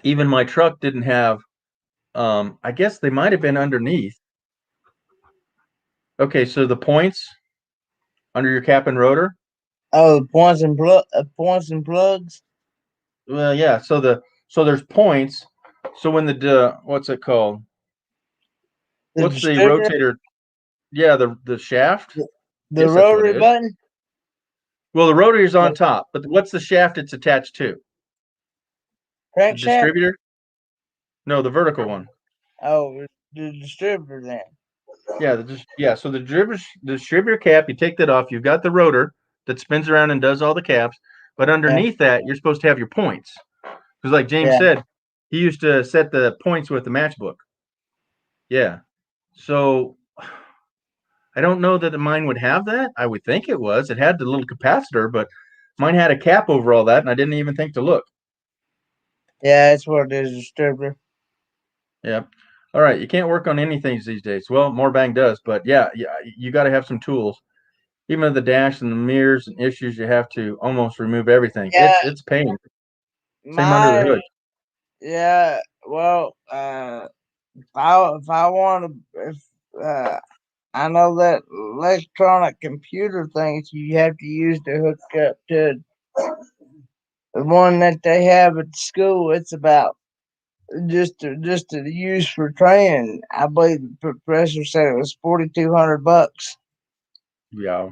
Even my truck didn't have, I guess they might have been underneath. Okay, so the points under your cap and rotor. Oh, points and plugs. Well, yeah. So there's points. So when the what's it called? What's the rotator? Yeah, the shaft. The rotary button. Well, the rotary is on top, but what's the shaft it's attached to? Crankshaft? The distributor? No, the vertical one. Oh, the distributor then. Yeah, so the distributor cap, you take that off. You've got the rotor that spins around and does all the caps, but underneath that, you're supposed to have your points. Because like James said, he used to set the points with the matchbook. Yeah. So I don't know that mine would have that. I would think it was. It had the little capacitor, but mine had a cap over all that, and I didn't even think to look. Yeah, that's what it is, distributor. Yeah. All right. You can't work on anything these days. Well, Moorbang does, but yeah, you got to have some tools. Even the dash and the mirrors and issues, you have to almost remove everything. Yeah, it's pain. Same under the hood. Yeah. Well, if I want to, I know that electronic computer things you have to use to hook up to the one that they have at school. It's about just to use for training. I believe the professor said it was $4,200. Yeah.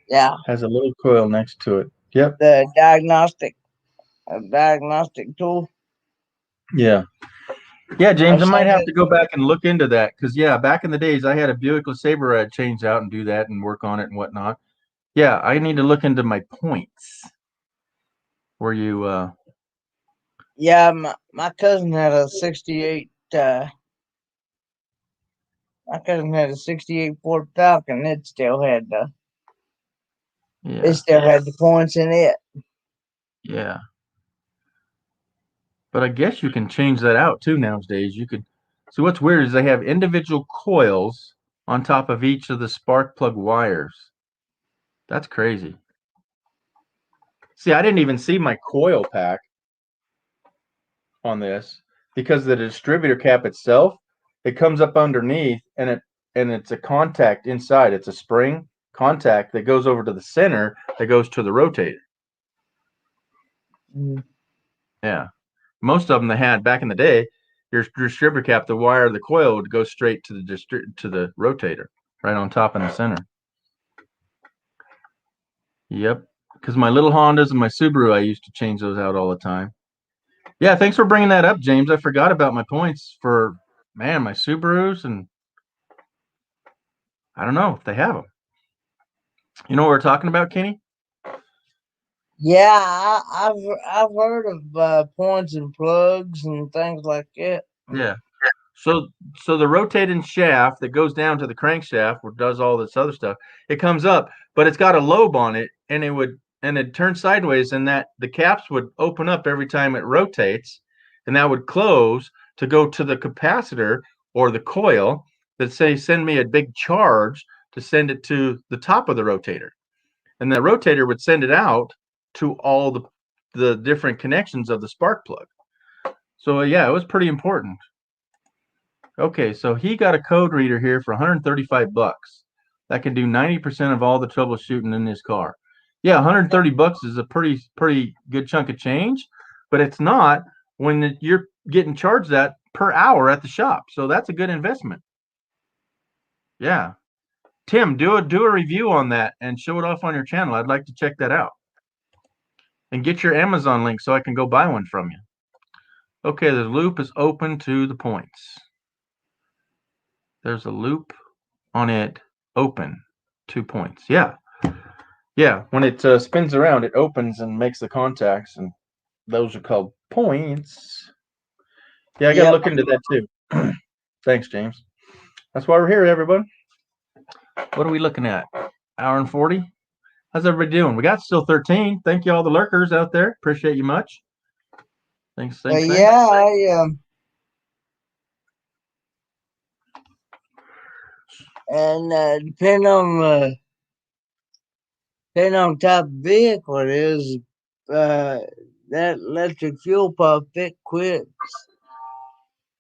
Yeah. Has a little coil next to it. Yep. The diagnostic tool. Yeah. Yeah, James, I might have to go back and look into that because, yeah, back in the days, I had a Buick LeSabre I'd change out and do that and work on it and whatnot. Yeah, I need to look into my points. Where you? Yeah, my cousin had a 68. My cousin had a 68 Ford Falcon. It still had the. Yeah. It still had the points in it. Yeah. But I guess you can change that out too nowadays. You could. See, what's weird is they have individual coils on top of each of the spark plug wires. That's crazy. See, I didn't even see my coil pack on this because the distributor cap itself, it comes up underneath and it's a contact inside. It's a spring contact that goes over to the center that goes to the rotator. Yeah. Most of them they had back in the day, your distributor cap, the wire of the coil would go straight to the rotator, right on top in the center. Yep. Because my little Hondas and my Subaru, I used to change those out all the time. Yeah, thanks for bringing that up, James. I forgot about my points for, man, my Subarus, and I don't know if they have them. You know what we're talking about, Kenny? Yeah, I've heard of points and plugs and things like that. Yeah. So the rotating shaft that goes down to the crankshaft, where it does all this other stuff, it comes up, but it's got a lobe on it, and it turns sideways, and that the caps would open up every time it rotates, and that would close to go to the capacitor or the coil that send me a big charge to send it to the top of the rotator, and the rotator would send it out to all the different connections of the spark plug. So yeah, it was pretty important. Okay, so he got a code reader here for $135 that can do 90% of all the troubleshooting in this car. Yeah, $130 is a pretty good chunk of change, but it's not when you're getting charged that per hour at the shop. So that's a good investment. Yeah. Tim, do a review on that and show it off on your channel. I'd like to check that out. And get your Amazon link so I can go buy one from you. Okay, the loop is open to the points. There's a loop on it, open, 2 points. Yeah. When it spins around, it opens and makes the contacts, and those are called points. Yeah, I got to look into that too. Thanks, James. That's why we're here, everybody. What are we looking at? Hour and 40? How's everybody doing? We got still 13. Thank you all the lurkers out there. Appreciate you much. Thanks. Yeah, and depending on type of vehicle it is, that electric fuel pump, it quits.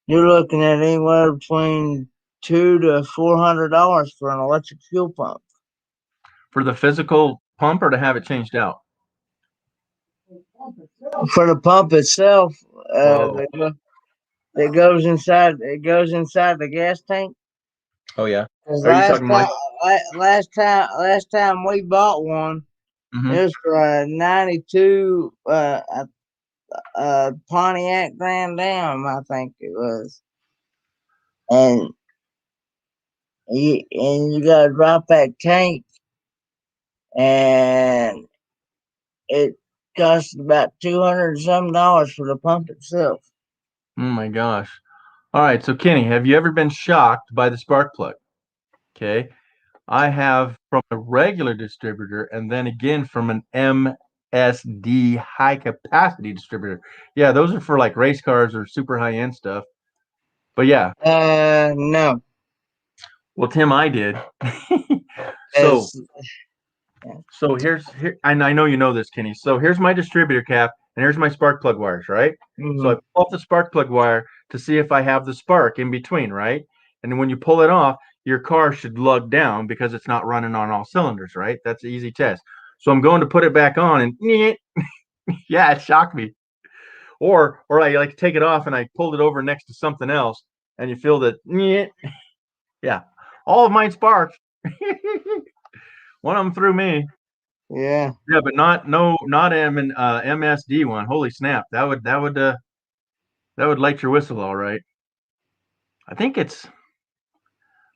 You're looking at anywhere between $200 to $400 for an electric fuel pump. For the physical pump or to have it changed out? For the pump itself, Oh. it goes inside the gas tank. Oh yeah. Last time we bought one, Mm-hmm. it was for a 92 Pontiac Grand Am, I think it was. And you got to drop that tank, and it costs about $200 some for the pump itself. Oh my gosh. All right, so Kenny, have you ever been shocked by the spark plug? Okay. I have from a regular distributor and then again from an MSD high capacity distributor. Yeah, those are for like race cars or super high end stuff. But yeah. No. Well, Tim, I did. So here, and I know you know this, Kenny. So here's my distributor cap, and here's my spark plug wires, right? Mm-hmm. So I pull off the spark plug wire to see if I have the spark in between, right? And when you pull it off, your car should lug down because it's not running on all cylinders, right? That's an easy test. So I'm going to put it back on, and yeah, it shocked me. Or I like take it off and I pulled it over next to something else, and you feel that, yeah, all of mine sparked. One of them threw me. Yeah. Yeah, but not an MSD one. Holy snap! That would light your whistle, all right. I think it's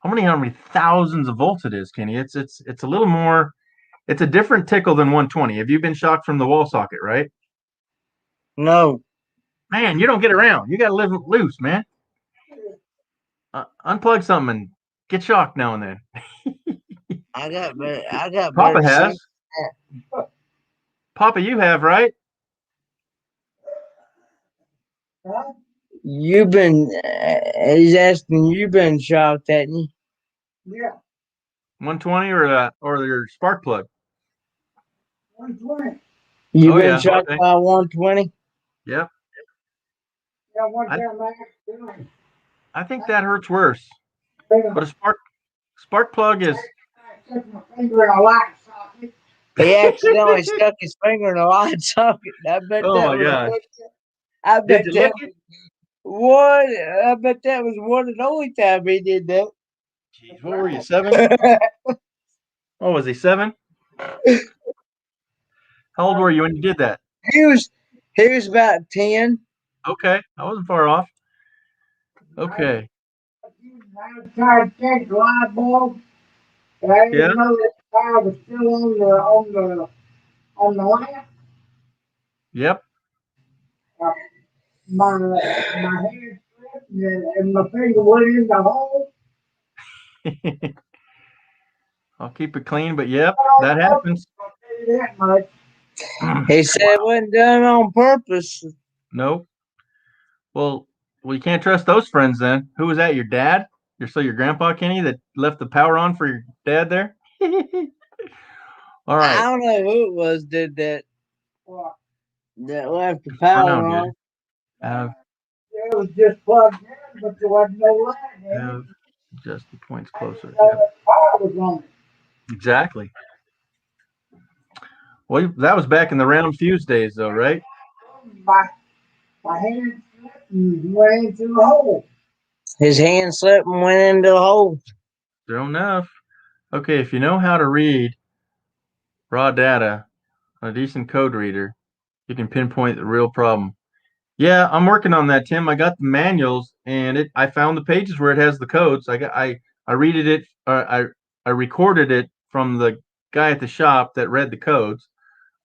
how many thousands of volts it is, Kenny. It's a little more. It's a different tickle than 120. Have you been shocked from the wall socket, right? No. Man, you don't get around. You got to live loose, man. Unplug something and get shocked now and then. I got Papa better has. Papa, you have, right? You've been. He's asking. You've been shocked, hadn't you? Yeah. 120 or your spark plug. 120. You've been shocked by 120. Yep. Yeah, one time I think that hurts worse. But a spark plug is. He accidentally stuck his finger in a light socket. I bet Oh my gosh. I bet that was one and only time he did that. Jeez, what were you, 7? Oh, was he 7? How old were you when you did that? He was about 10. Okay, I wasn't far off. Okay. I tried to check the light bulb. I didn't know that the power was still on the lamp. Yep. My hand slipped and my finger went in the hole. I'll keep it clean, but yep, that happens. That much. He said it wasn't done on purpose. Nope. Well, you can't trust those friends then. Who was that? Your dad? Your grandpa, Kenny, that left the power on for your dad there? All right. I don't know who it was did that. That left the power on. It was just plugged in, but there wasn't no light in it. Just the points closer. The power was on it. Exactly. Well, that was back in the round fuse days, though, right? My hand slipped and went into the hole. His hand slipped and went into the hole. Sure enough. Okay, if you know how to read raw data on a decent code reader, you can pinpoint the real problem. Yeah, I'm working on that, Tim. I got the manuals, and I found the pages where it has the codes. I read it. I recorded it from the guy at the shop that read the codes.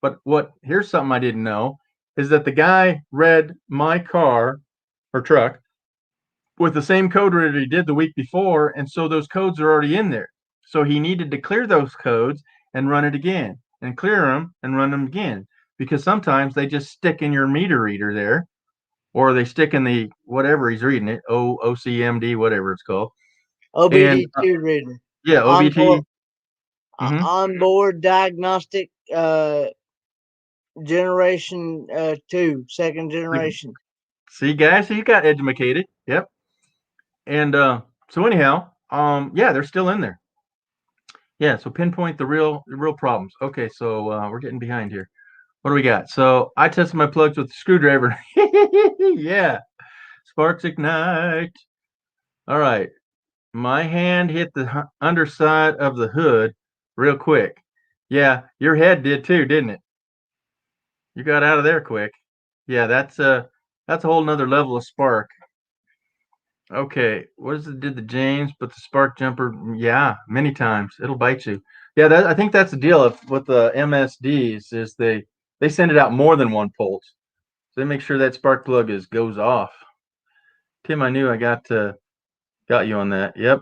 But here's something I didn't know is that the guy read my car or truck with the same code reader he did the week before, and so those codes are already in there. So he needed to clear those codes and run it again. and clear them and run them again, because sometimes they just stick in your meter reader there, or they stick in the whatever he's reading it, OCMD, whatever it's called. And OBD2 reader. yeah, OBT. Onboard diagnostic generation 2, second generation. See, guys, so you got educated. Yep. And so anyhow, yeah, they're still in there. Yeah, so pinpoint the real problems. Okay, so we're getting behind here. What do we got? So I tested my plugs with the screwdriver. Yeah, sparks ignite. All right, my hand hit the underside of the hood real quick. Yeah, your head did too, didn't it? You got out of there quick. Yeah, that's a whole nother level of spark. Okay, what is it? Did the James, but the spark jumper? Yeah, many times it'll bite you. Yeah, I think that's the deal with the MSDs is they send it out more than one pulse. So they make sure that spark plug goes off. Tim, I knew I got you on that. Yep.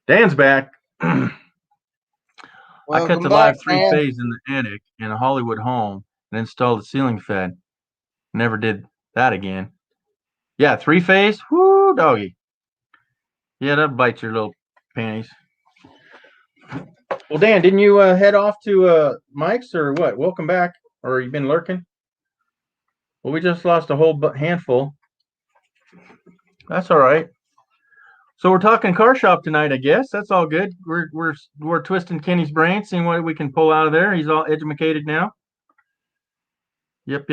Dan's back. I cut the live 3-phase in the attic in a Hollywood home and installed a ceiling fan. Never did that again. Yeah, 3-phase. Whoo, doggy. Yeah, that'll bite your little panties. Well, Dan, didn't you head off to Mike's or what? Welcome back. Or you been lurking? Well, we just lost a whole handful. That's all right. So we're talking car shop tonight, I guess. That's all good. We're twisting Kenny's brain, seeing what we can pull out of there. He's all educated now. Yep.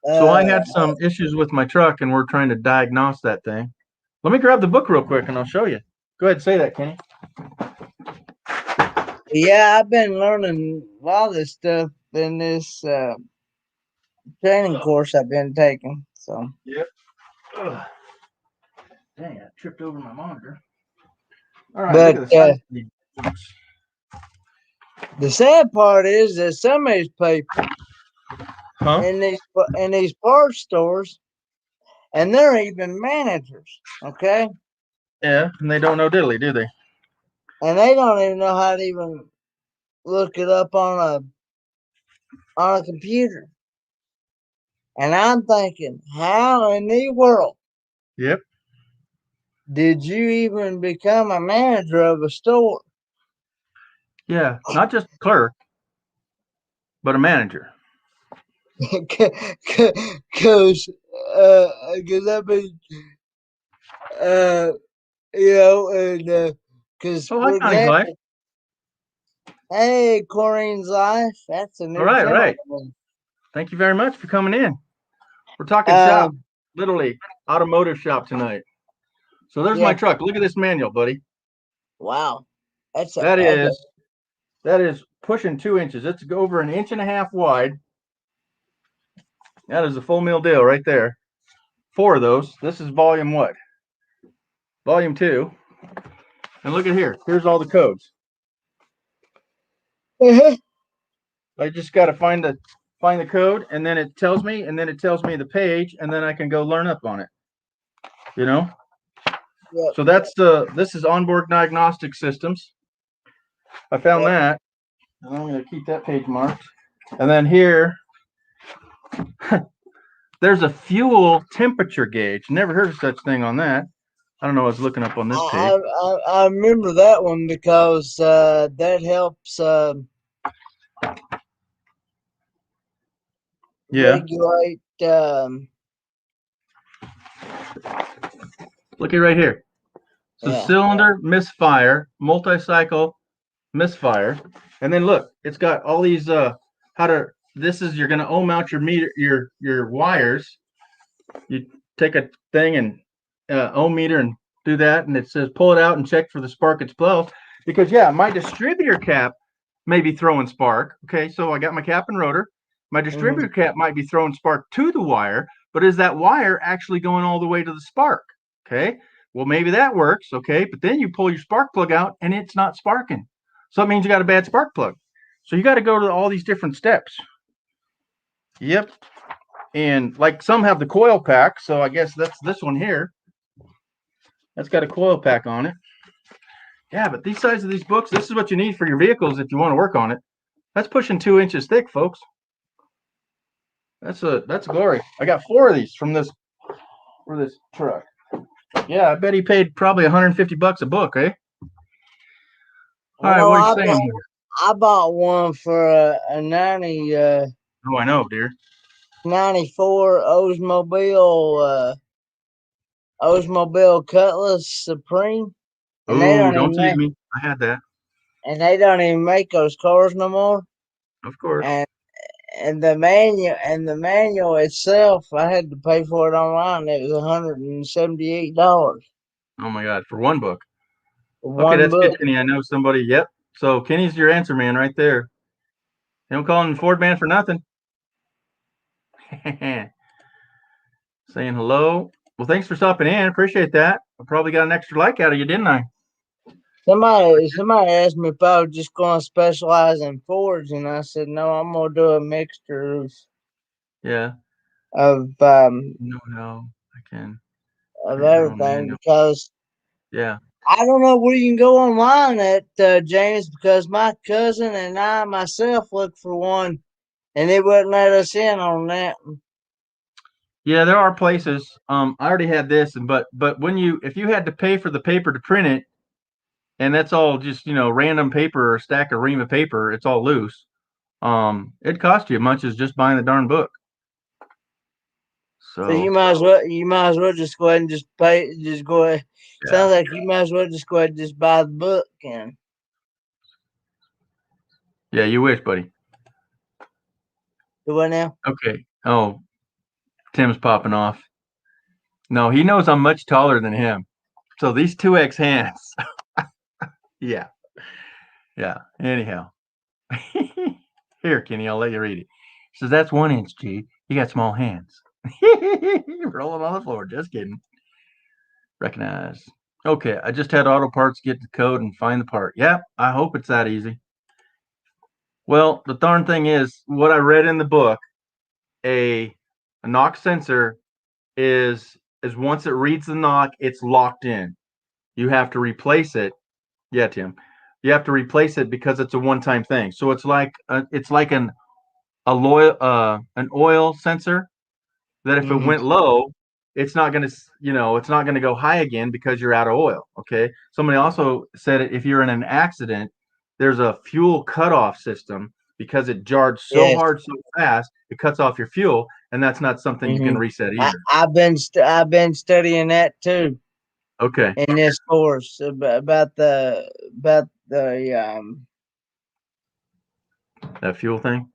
So I had some issues with my truck, and we're trying to diagnose that thing. Let me grab the book real quick, and I'll show you. Go ahead and say that, Kenny. Yeah, I've been learning a lot of this stuff in this training course I've been taking. So. Yep. Ugh. Dang, I tripped over my monitor. All right, but look at the size of these books. The sad part is that some of these people in these parts stores, and they're even managers, okay? Yeah, and they don't know diddly, do they? And they don't even know how to even look it up on a computer. And I'm thinking, how in the world? Yep. Did you even become a manager of a store? Yeah, not just a clerk, but a manager. Because I mean, you know, and because for example, hey, Corrine's Life, that's a new. All right. Thank you very much for coming in. We're talking shop, literally automotive shop tonight. So there's my truck. Look at this manual, buddy. Wow, that is pushing 2 inches. It's over 1.5 inches wide. That is a full meal deal right there. 4 of those. This is volume what? Volume 2. And look at here. Here's all the codes. I just got to find the code, and then it tells me, the page, and then I can go learn up on it. You know? Yep. So this is onboard diagnostic systems. I found that, and I'm going to keep that page marked. And then here, there's a fuel temperature gauge. Never heard of such thing on that. I don't know. I was looking up on this page. I remember that one because that helps regulate. Look at right here. So cylinder misfire, multi-cycle misfire, and then look, it's got all these this is, you're going to ohm out your meter, your wires. You take a thing and ohm meter and do that, and it says pull it out and check for the spark explodes, because my distributor cap may be throwing spark. Okay, so I got my cap and rotor. My distributor cap might be throwing spark to the wire, but is that wire actually going all the way to the spark? Okay, well, maybe that works. Okay, but then you pull your spark plug out and it's not sparking, so it means you got a bad spark plug. So you got to go to all these different steps. Yep. And like some have the coil pack, so I guess that's this one here. That's got a coil pack on it. Yeah, but these size of these books, this is what you need for your vehicles if you want to work on it. That's pushing 2 inches thick, folks. That's glory. I got 4 of these for this truck. Yeah, I bet he paid probably $150 a book, eh? All right, what are you saying? I bought one for a 90. Oh, I know, dear. 94 Oldsmobile Cutlass Supreme. And Oh, don't tease me. I had that. And they don't even make those cars no more. Of course. And the manual itself, I had to pay for it online. It was $178. Oh my God, for one book. Okay, that's good, Kenny. I know somebody. Yep. So Kenny's your answer man right there. They don't call him Ford man for nothing. Saying hello. Well, thanks for stopping in. Appreciate that. I probably got an extra like out of you, didn't I? Somebody asked me if I was just going to specialize in Fords, and I said no. I'm going to do a mixture of no, how I can of everything because yeah. I don't know where you can go online at James, because my cousin and I myself looked for one, and it wouldn't let us in on that. Yeah, there are places. I already had this, but if you had to pay for the paper to print it, and that's all just random paper or a stack of ream of paper, it's all loose. It cost you as much as just buying the darn book. So you might as well just go ahead and just pay. Just go ahead. Yeah. Sounds like you might as well just go ahead and just buy the book. And yeah, you wish, buddy. Do what now? Okay. Oh, Tim's popping off. No, he knows I'm much taller than him. So these 2X hands. Yeah. Anyhow. Here, Kenny, I'll let you read it. He says, that's 1 inch, G. You got small hands. Rolling on the floor. Just kidding. Recognize. Okay, I just had Auto Parts get the code and find the part. Yeah, I hope it's that easy. Well, the darn thing is, what I read in the book, a knock sensor is once it reads the knock, it's locked in. You have to replace it. Yeah, Tim. You have to replace it because it's a one-time thing. So it's like an oil sensor that if it went low, it's not going to go high again because you're out of oil. Okay. Somebody also said if you're in an accident, there's a fuel cutoff system because it jarred so hard so fast it cuts off your fuel, and that's not something you can reset either. I've been studying that too. Okay. In this course about the that fuel thing.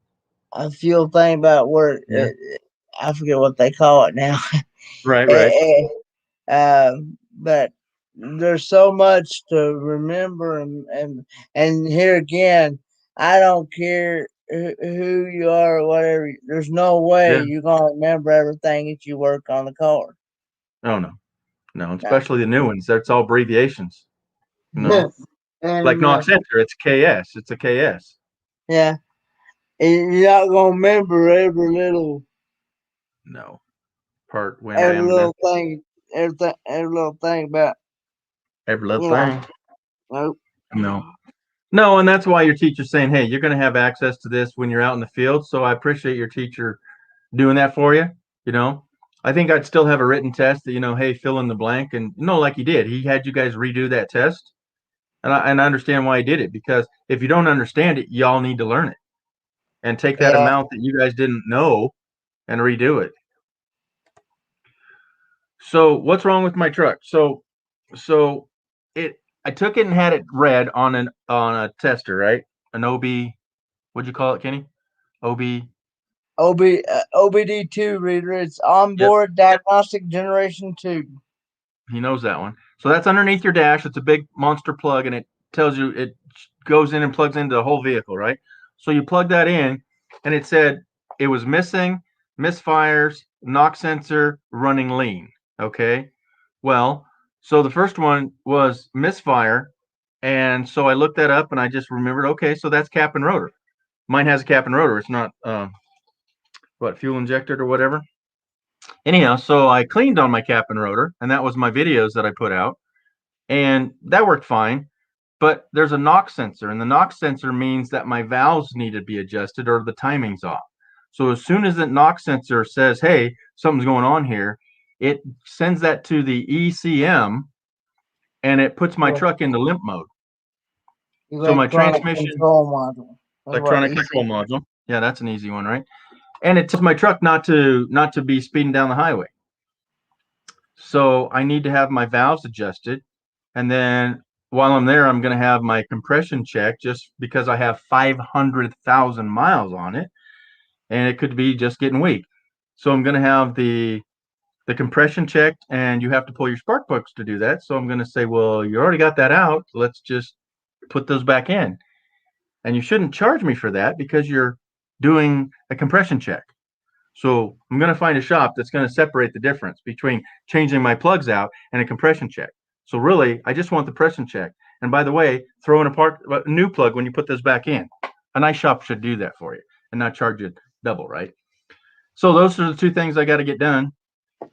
A fuel thing about where I forget what they call it now. Right. But there's so much to remember, and here again, I don't care who you are or whatever. There's no way you're gonna remember everything if you work on the car. Oh no, especially the new ones. That's all abbreviations. No, like knock sensor, it's KS. It's a KS. Yeah, and you're not gonna remember every little. No. Part when every little thing about every little thing. Nope. No, and that's why your teacher's saying, hey, you're going to have access to this when you're out in the field. So I appreciate your teacher doing that for you. I think I'd still have a written test that, hey, fill in the blank. And like he did. He had you guys redo that test. And I understand why he did it, because if you don't understand it, y'all need to learn it and take that amount that you guys didn't know and redo it. So what's wrong with my truck? So I took it and had it read on a tester, right? An OB, what'd you call it, Kenny? OBD2 reader. It's onboard diagnostic generation 2. He knows that one. So that's underneath your dash. It's a big monster plug, and it tells you, it goes in and plugs into the whole vehicle, right? So you plug that in, and it said it was missing, misfires, knock sensor, running lean. Okay. Well, so the first one was misfire. And so I looked that up and I just remembered, okay, so that's cap and rotor. Mine has a cap and rotor. It's not, fuel injected or whatever. Anyhow, so I cleaned on my cap and rotor, and that was my videos that I put out. And that worked fine. but there's a knock sensor, and the knock sensor means that my valves need to be adjusted or the timing's off. So as soon as the knock sensor says, hey, something's going on here, it sends that to the ECM and it puts my truck into limp mode. So my transmission control module. Electronic control module. Yeah, that's an easy one, right? And it tells my truck not to be speeding down the highway. So I need to have my valves adjusted. And then while I'm there, I'm going to have my compression check just because I have 500,000 miles on it. And it could be just getting weak. So I'm going to have the compression checked, and you have to pull your spark plugs to do that. So I'm going to say, well, you already got that out. Let's just put those back in. And you shouldn't charge me for that because you're doing a compression check. So I'm going to find a shop that's going to separate the difference between changing my plugs out and a compression check. So really, I just want the compression check. And by the way, throw in a new plug when you put this back in. A nice shop should do that for you and not charge you double, right? So those are the two things I got to get done.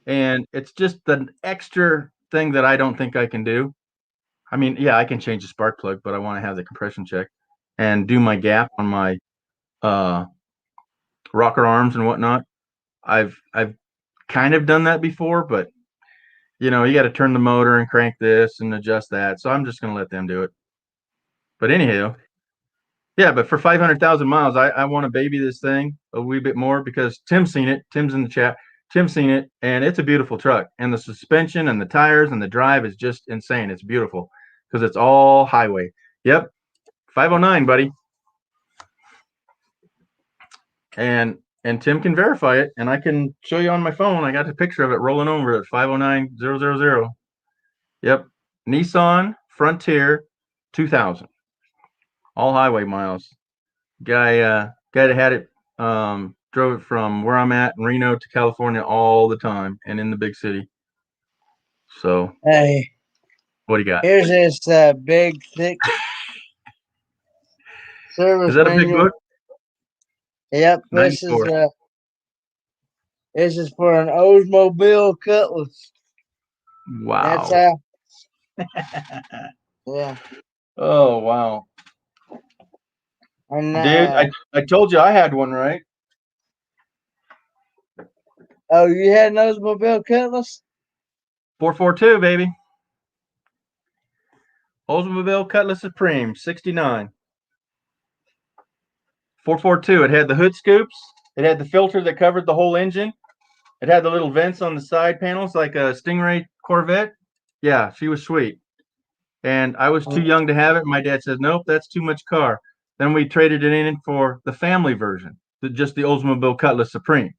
And it's just an extra thing that I don't think I can do. I mean, yeah, I can change the spark plug, but I want to have the compression check and do my gap on my rocker arms and whatnot. I've kind of done that before, but you know, you got to turn the motor and crank this and adjust that. So I'm just going to let them do it. But anyhow, yeah, but for 500,000 miles, I want to baby this thing a wee bit more because Tim's seen it. Tim's in the chat. Tim's seen it, and it's a beautiful truck. And the suspension and the tires and the drive is just insane. It's beautiful because it's all highway. Yep, 509, buddy. And Tim can verify it, and I can show you on my phone. I got the picture of it rolling over at 509,000. Yep, Nissan Frontier 2000, all highway miles. Guy that had it drove it from where I'm at in Reno to California all the time, and in the big city. So, hey, what do you got? Here's this big, thick service. Is that a big book? Yep, this is for an Oldsmobile Cutlass. Wow. That's yeah. Oh wow. And, dude, I told you I had one, right? Oh, you had an Oldsmobile Cutlass? 442, baby. Oldsmobile Cutlass Supreme, 69. 442. It had the hood scoops. It had the filter that covered the whole engine. It had the little vents on the side panels like a Stingray Corvette. Yeah, she was sweet. And I was too young to have it. My dad says, nope, that's too much car. Then we traded it in for the family version, just the Oldsmobile Cutlass Supreme.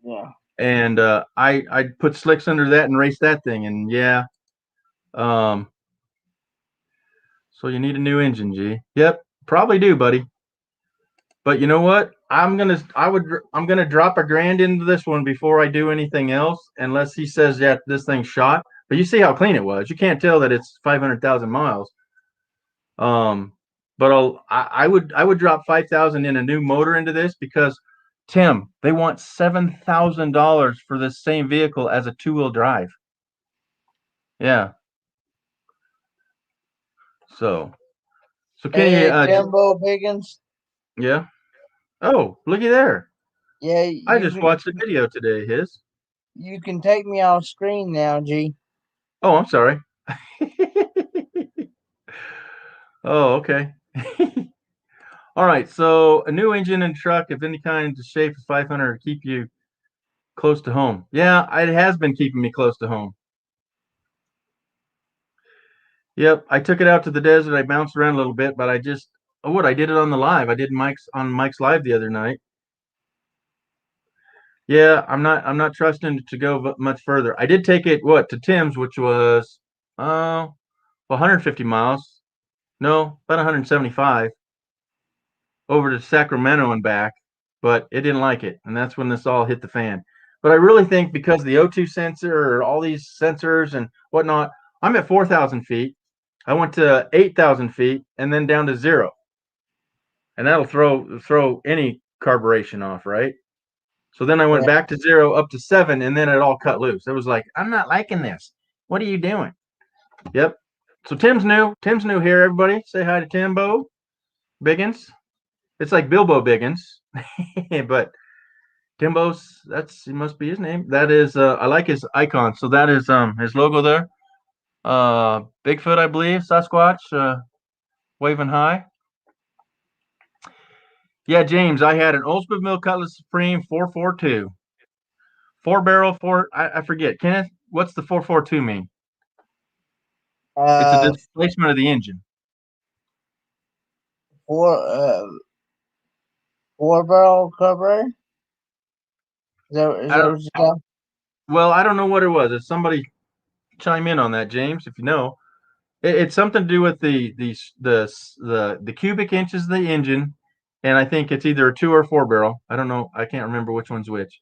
Yeah. And I put slicks under that and raced that thing. And yeah. So you need a new engine, G. Yep, probably do, buddy. But you know what? I'm gonna drop $1,000 into this one before I do anything else, unless he says that this thing's shot. But you see how clean it was. You can't tell that it's 500,000 miles. But I would drop 5,000 in a new motor into this because Tim, they want $7,000 for this same vehicle as a 2-wheel drive. Yeah. So can hey, you Jimbo Biggins? Yeah. Oh, looky there. Yeah. I just watched a video today. You can take me off screen now, G. Oh, I'm sorry. Oh, okay. All right. So a new engine and truck of any kind to shape of 500 to keep you close to home. Yeah, it has been keeping me close to home. Yep. I took it out to the desert. I bounced around a little bit, but I did it on the live. I did Mike's live the other night. Yeah, I'm not trusting it to go much further. I did take it to Tim's, which was 150 miles. No, about 175 over to Sacramento and back, but it didn't like it, and that's when this all hit the fan. But I really think because the O2 sensor or all these sensors and whatnot, I'm at 4,000 feet. I went to 8,000 feet and then down to 0, and that'll throw any carburation off, right? So then I went back to 0 up to 7, and then it all cut loose. It was like, I'm not liking this. What are you doing? Yep. So Tim's new. Tim's new here. Everybody, say hi to Timbo Biggins. It's like Bilbo Biggins, but Timbo's. He must be his name. That is. I like his icon. So that is his logo there. Bigfoot, I believe, Sasquatch, waving high. Yeah, James, I had an Oldsmobile Mill Cutlass Supreme 442. 4-barrel, I forget. Kenneth, what's the 442 mean? It's a displacement of the engine. Four barrel cover. Is that what you got? Well, I don't know what it was. If somebody chime in on that, James, if you know. It's something to do with the cubic inches of the engine, and I think it's either a 2 or 4-barrel. I don't know. I can't remember which one's which.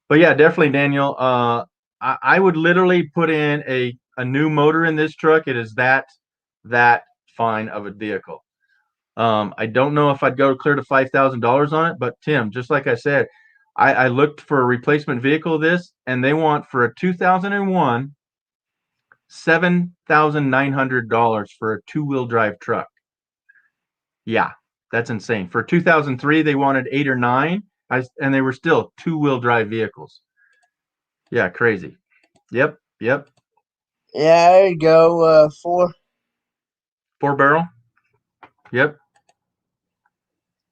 But yeah, definitely, Daniel. I would literally put in a new motor in this truck. It is that fine of a vehicle. I don't know if I'd go clear to $5,000 on it, but Tim, just like I said, I looked for a replacement vehicle of this, and they want for a 2001 $7,900 for a 2-wheel drive truck. Yeah, that's insane. For 2003, they wanted 8 or 9, and they were still 2-wheel drive vehicles. Yeah, crazy. Yep. Yeah, there you go. 4-barrel. Yep.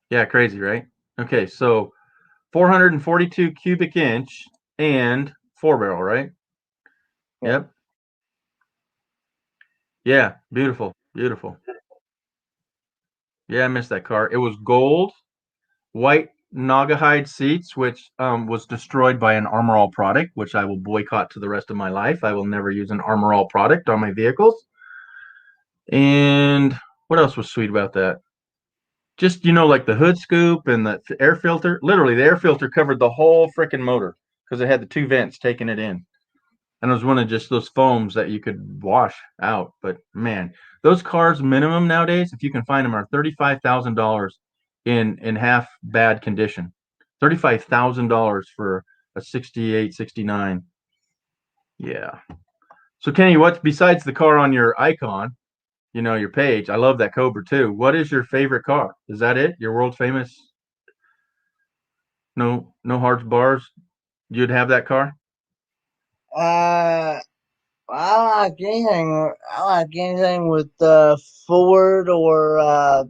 Yeah, crazy, right? Okay, so 442 cubic inch and 4-barrel, right? Yep. Yeah, beautiful. Yeah, I missed that car. It was gold, white Naugahyde seats, which was destroyed by an Armor All product, which I will boycott to the rest of my life. I will never use an Armor All product on my vehicles. And what else was sweet about that? Just, like the hood scoop and the air filter. Literally, the air filter covered the whole freaking motor because it had the 2 vents taking it in. And it was one of just those foams that you could wash out. But man, those cars minimum nowadays, if you can find them, are $35,000 in half bad condition. $35,000 for a 68, 69. Yeah. So Kenny, what's besides the car on your icon, your page? I love that Cobra too. What is your favorite car? Is that it? Your world famous? No hearts bars. You'd have that car? I like anything. I like anything with Ford or I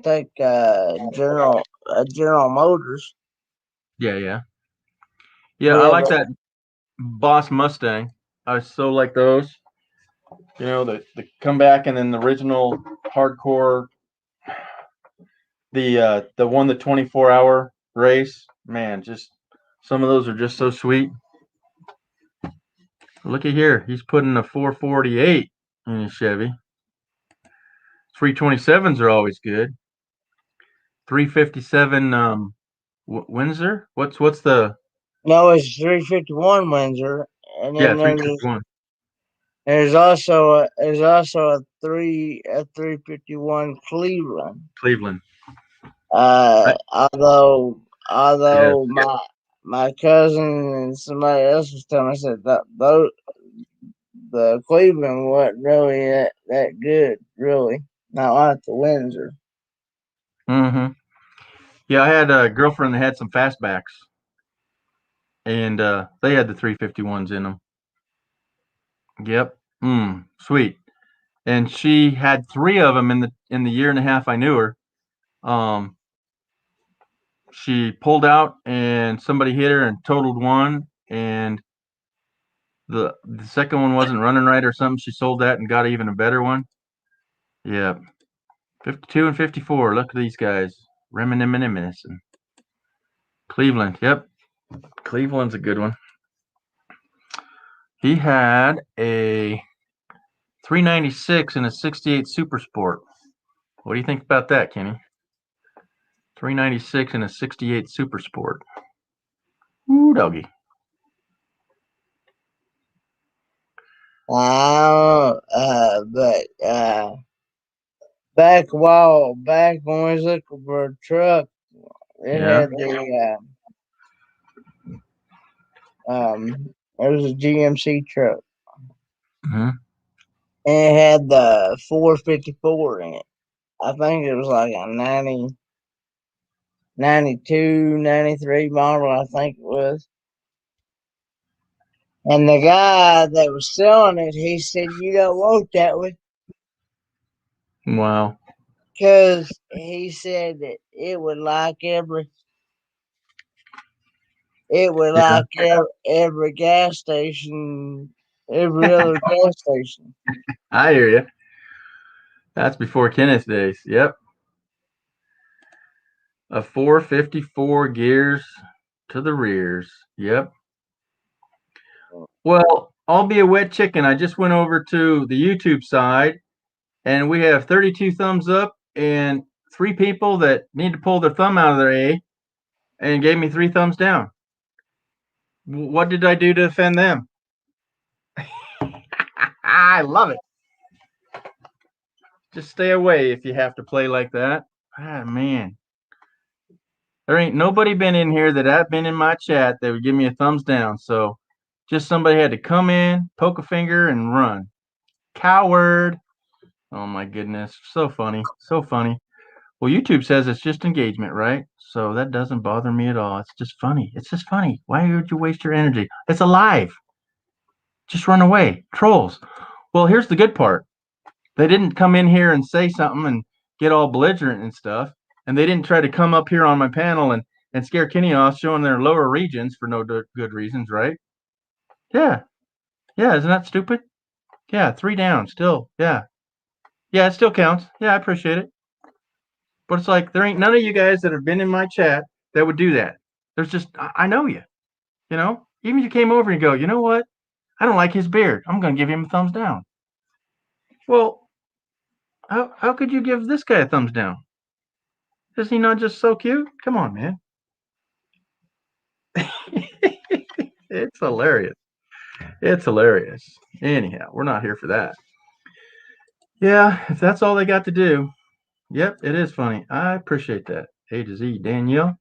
think General Motors. Yeah. I like that Boss Mustang. I so like those. The comeback and then the original hardcore. The one, the 24-hour race. Man, just some of those are just so sweet. Look at here. He's putting a 448 in his Chevy. 327s are always good. 357 Windsor. What's the? No, it's 351 Windsor, and then 351. There's also a 351 Cleveland. Although my cousin and somebody else was telling me, I said that the Cleveland wasn't really that good, really. Not like the Windsor. Mm-hmm. Yeah, I had a girlfriend that had some fastbacks, and they had the 351s in them. Yep. Sweet. And she had 3 of them in the year and a half I knew her. She pulled out and somebody hit her and totaled one, and the second one wasn't running right or something. She sold that and got even a better one. Yeah. 52 and 54. Look at these guys. Reminiscing. Cleveland. Yep. Cleveland's a good one. He had a 396 and a 68 Super Sport. What do you think about that, Kenny? 396 and a 68 Super Sport. Ooh, doggy. But back when we was looking for a truck, it had the It was a GMC truck. Mhm. And it had the 454 in it. I think it was like a 92, 93 model, I think it was. And the guy that was selling it, he said, "You don't want that one." Wow. Because he said that it would like every Yeah. every gas station, every other gas station. I hear you. That's before Kenneth days. Yep. A 454 gears to the rears. Yep. Well, I'll be a wet chicken. I just went over to the YouTube side and we have 32 thumbs up and 3 people that need to pull their thumb out of their A and gave me 3 thumbs down. What did I do to offend them? I love it. Just stay away if you have to play like that. Ah, man. There ain't nobody been in here that I've been in my chat that would give me a thumbs down. So just somebody had to come in, poke a finger, and run. Coward. Oh my goodness. So funny. So funny. Well, YouTube says it's just engagement, right? So that doesn't bother me at all. It's just funny. It's just funny. Why would you waste your energy? It's alive. Just run away. Trolls. Well, here's the good part. They didn't come in here and say something and get all belligerent and stuff. And they didn't try to come up here on my panel and scare Kenny off showing their lower regions for no good reasons, right? Yeah. Yeah, isn't that stupid? Yeah, 3 down still. Yeah. Yeah, it still counts. Yeah, I appreciate it. But it's like there ain't none of you guys that have been in my chat that would do that. There's just I know you. You know? Even if you came over and go, you know what? I don't like his beard. I'm gonna give him a thumbs down. Well, how could you give this guy a thumbs down? Is he not just so cute? Come on, man. It's hilarious. It's hilarious. Anyhow, we're not here for that. Yeah, if that's all they got to do. Yep, it is funny. I appreciate that. A to Z, Danielle.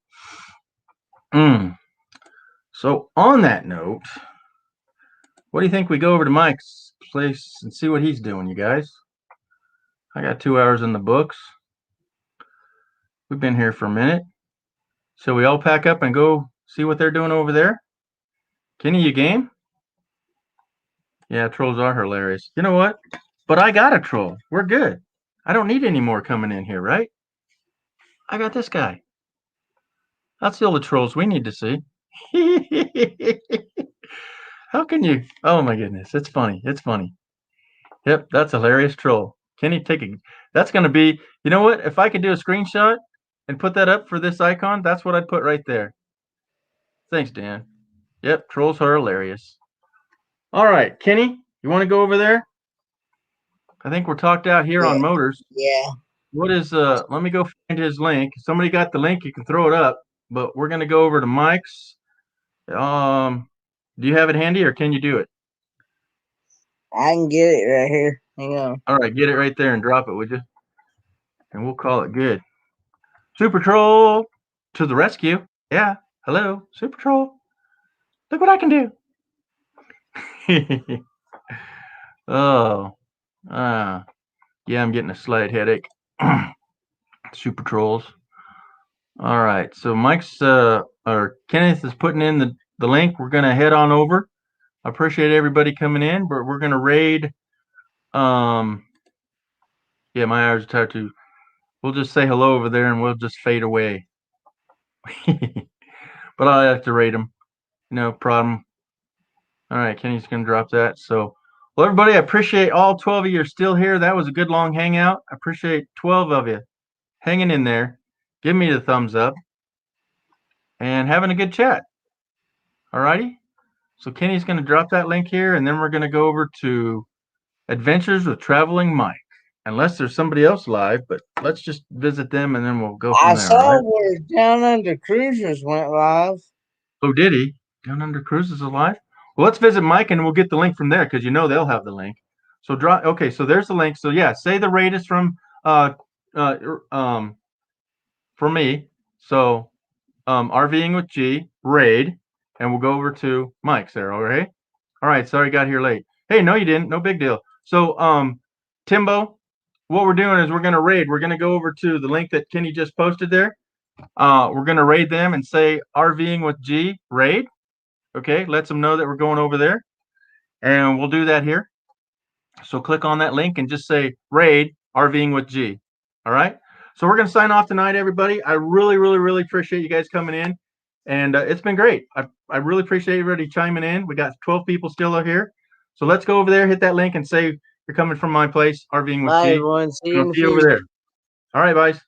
So on that note, what do you think we go over to Mike's place and see what he's doing, you guys? I got 2 hours in the books. We've been here for a minute. So we all pack up and go see what they're doing over there? Kenny, you game? Yeah, trolls are hilarious. You know what? But I got a troll. We're good. I don't need any more coming in here, right? I got this guy. That's all the trolls we need to see. How can you? Oh my goodness, it's funny. It's funny. Yep, that's a hilarious troll. Kenny, take a. That's gonna be. You know what? If I could do a screenshot and put that up for this icon, that's what I'd put right there. Thanks, Dan. Yep, trolls are hilarious. All right, Kenny, you want to go over there? I think we're talked out here on motors. Yeah. What is let me go find his link. If somebody got the link, you can throw it up. But we're gonna go over to Mike's. Do you have it handy or can you do it? I can get it right here. Hang on. All right, get it right there and drop it, would you? And we'll call it good. Super Troll to the rescue. Yeah. Hello, Super Troll. Look what I can do. Oh. Yeah, I'm getting a slight headache. Super Trolls. All right. So Mike's or Kenneth is putting in the link. We're gonna head on over. I appreciate everybody coming in, but we're gonna raid. Yeah, my eyes are tired too. We'll just say hello over there and we'll just fade away. But I have to rate them. No problem. All right, Kenny's gonna drop that. So, well, everybody, I appreciate all 12 of you are still here. That was a good long hangout. I appreciate 12 of you hanging in there, giving me the thumbs up, and having a good chat. All righty. So Kenny's gonna drop that link here, and then we're gonna go over to Adventures with Traveling Mike. Unless there's somebody else live, but let's just visit them and then we'll go from I there. saw Right? where Down Under Cruisers went live. Oh, did he? Down Under Cruises alive? Well, let's visit Mike and we'll get the link from there because you know they'll have the link. So draw. Okay, so there's the link. So yeah, say the raid is from for me. So RVing with G raid, and we'll go over to Mike's there. All right. All right, sorry I got here late. Hey, no, you didn't. No big deal. So, Timbo, what we're doing is we're going to raid. We're going to go over to the link that Kenny just posted there. We're going to raid them and say RVing with G raid. Okay, let them know that we're going over there, and we'll do that here. So click on that link and just say raid RVing with G. All right. So we're going to sign off tonight, everybody. I really, really, really appreciate you guys coming in, and it's been great. I really appreciate everybody chiming in. We got 12 people still out here. So let's go over there, hit that link, and say you're coming from my place, RVing with Bye, G. everyone. See you in the See you over future. there. All right, guys.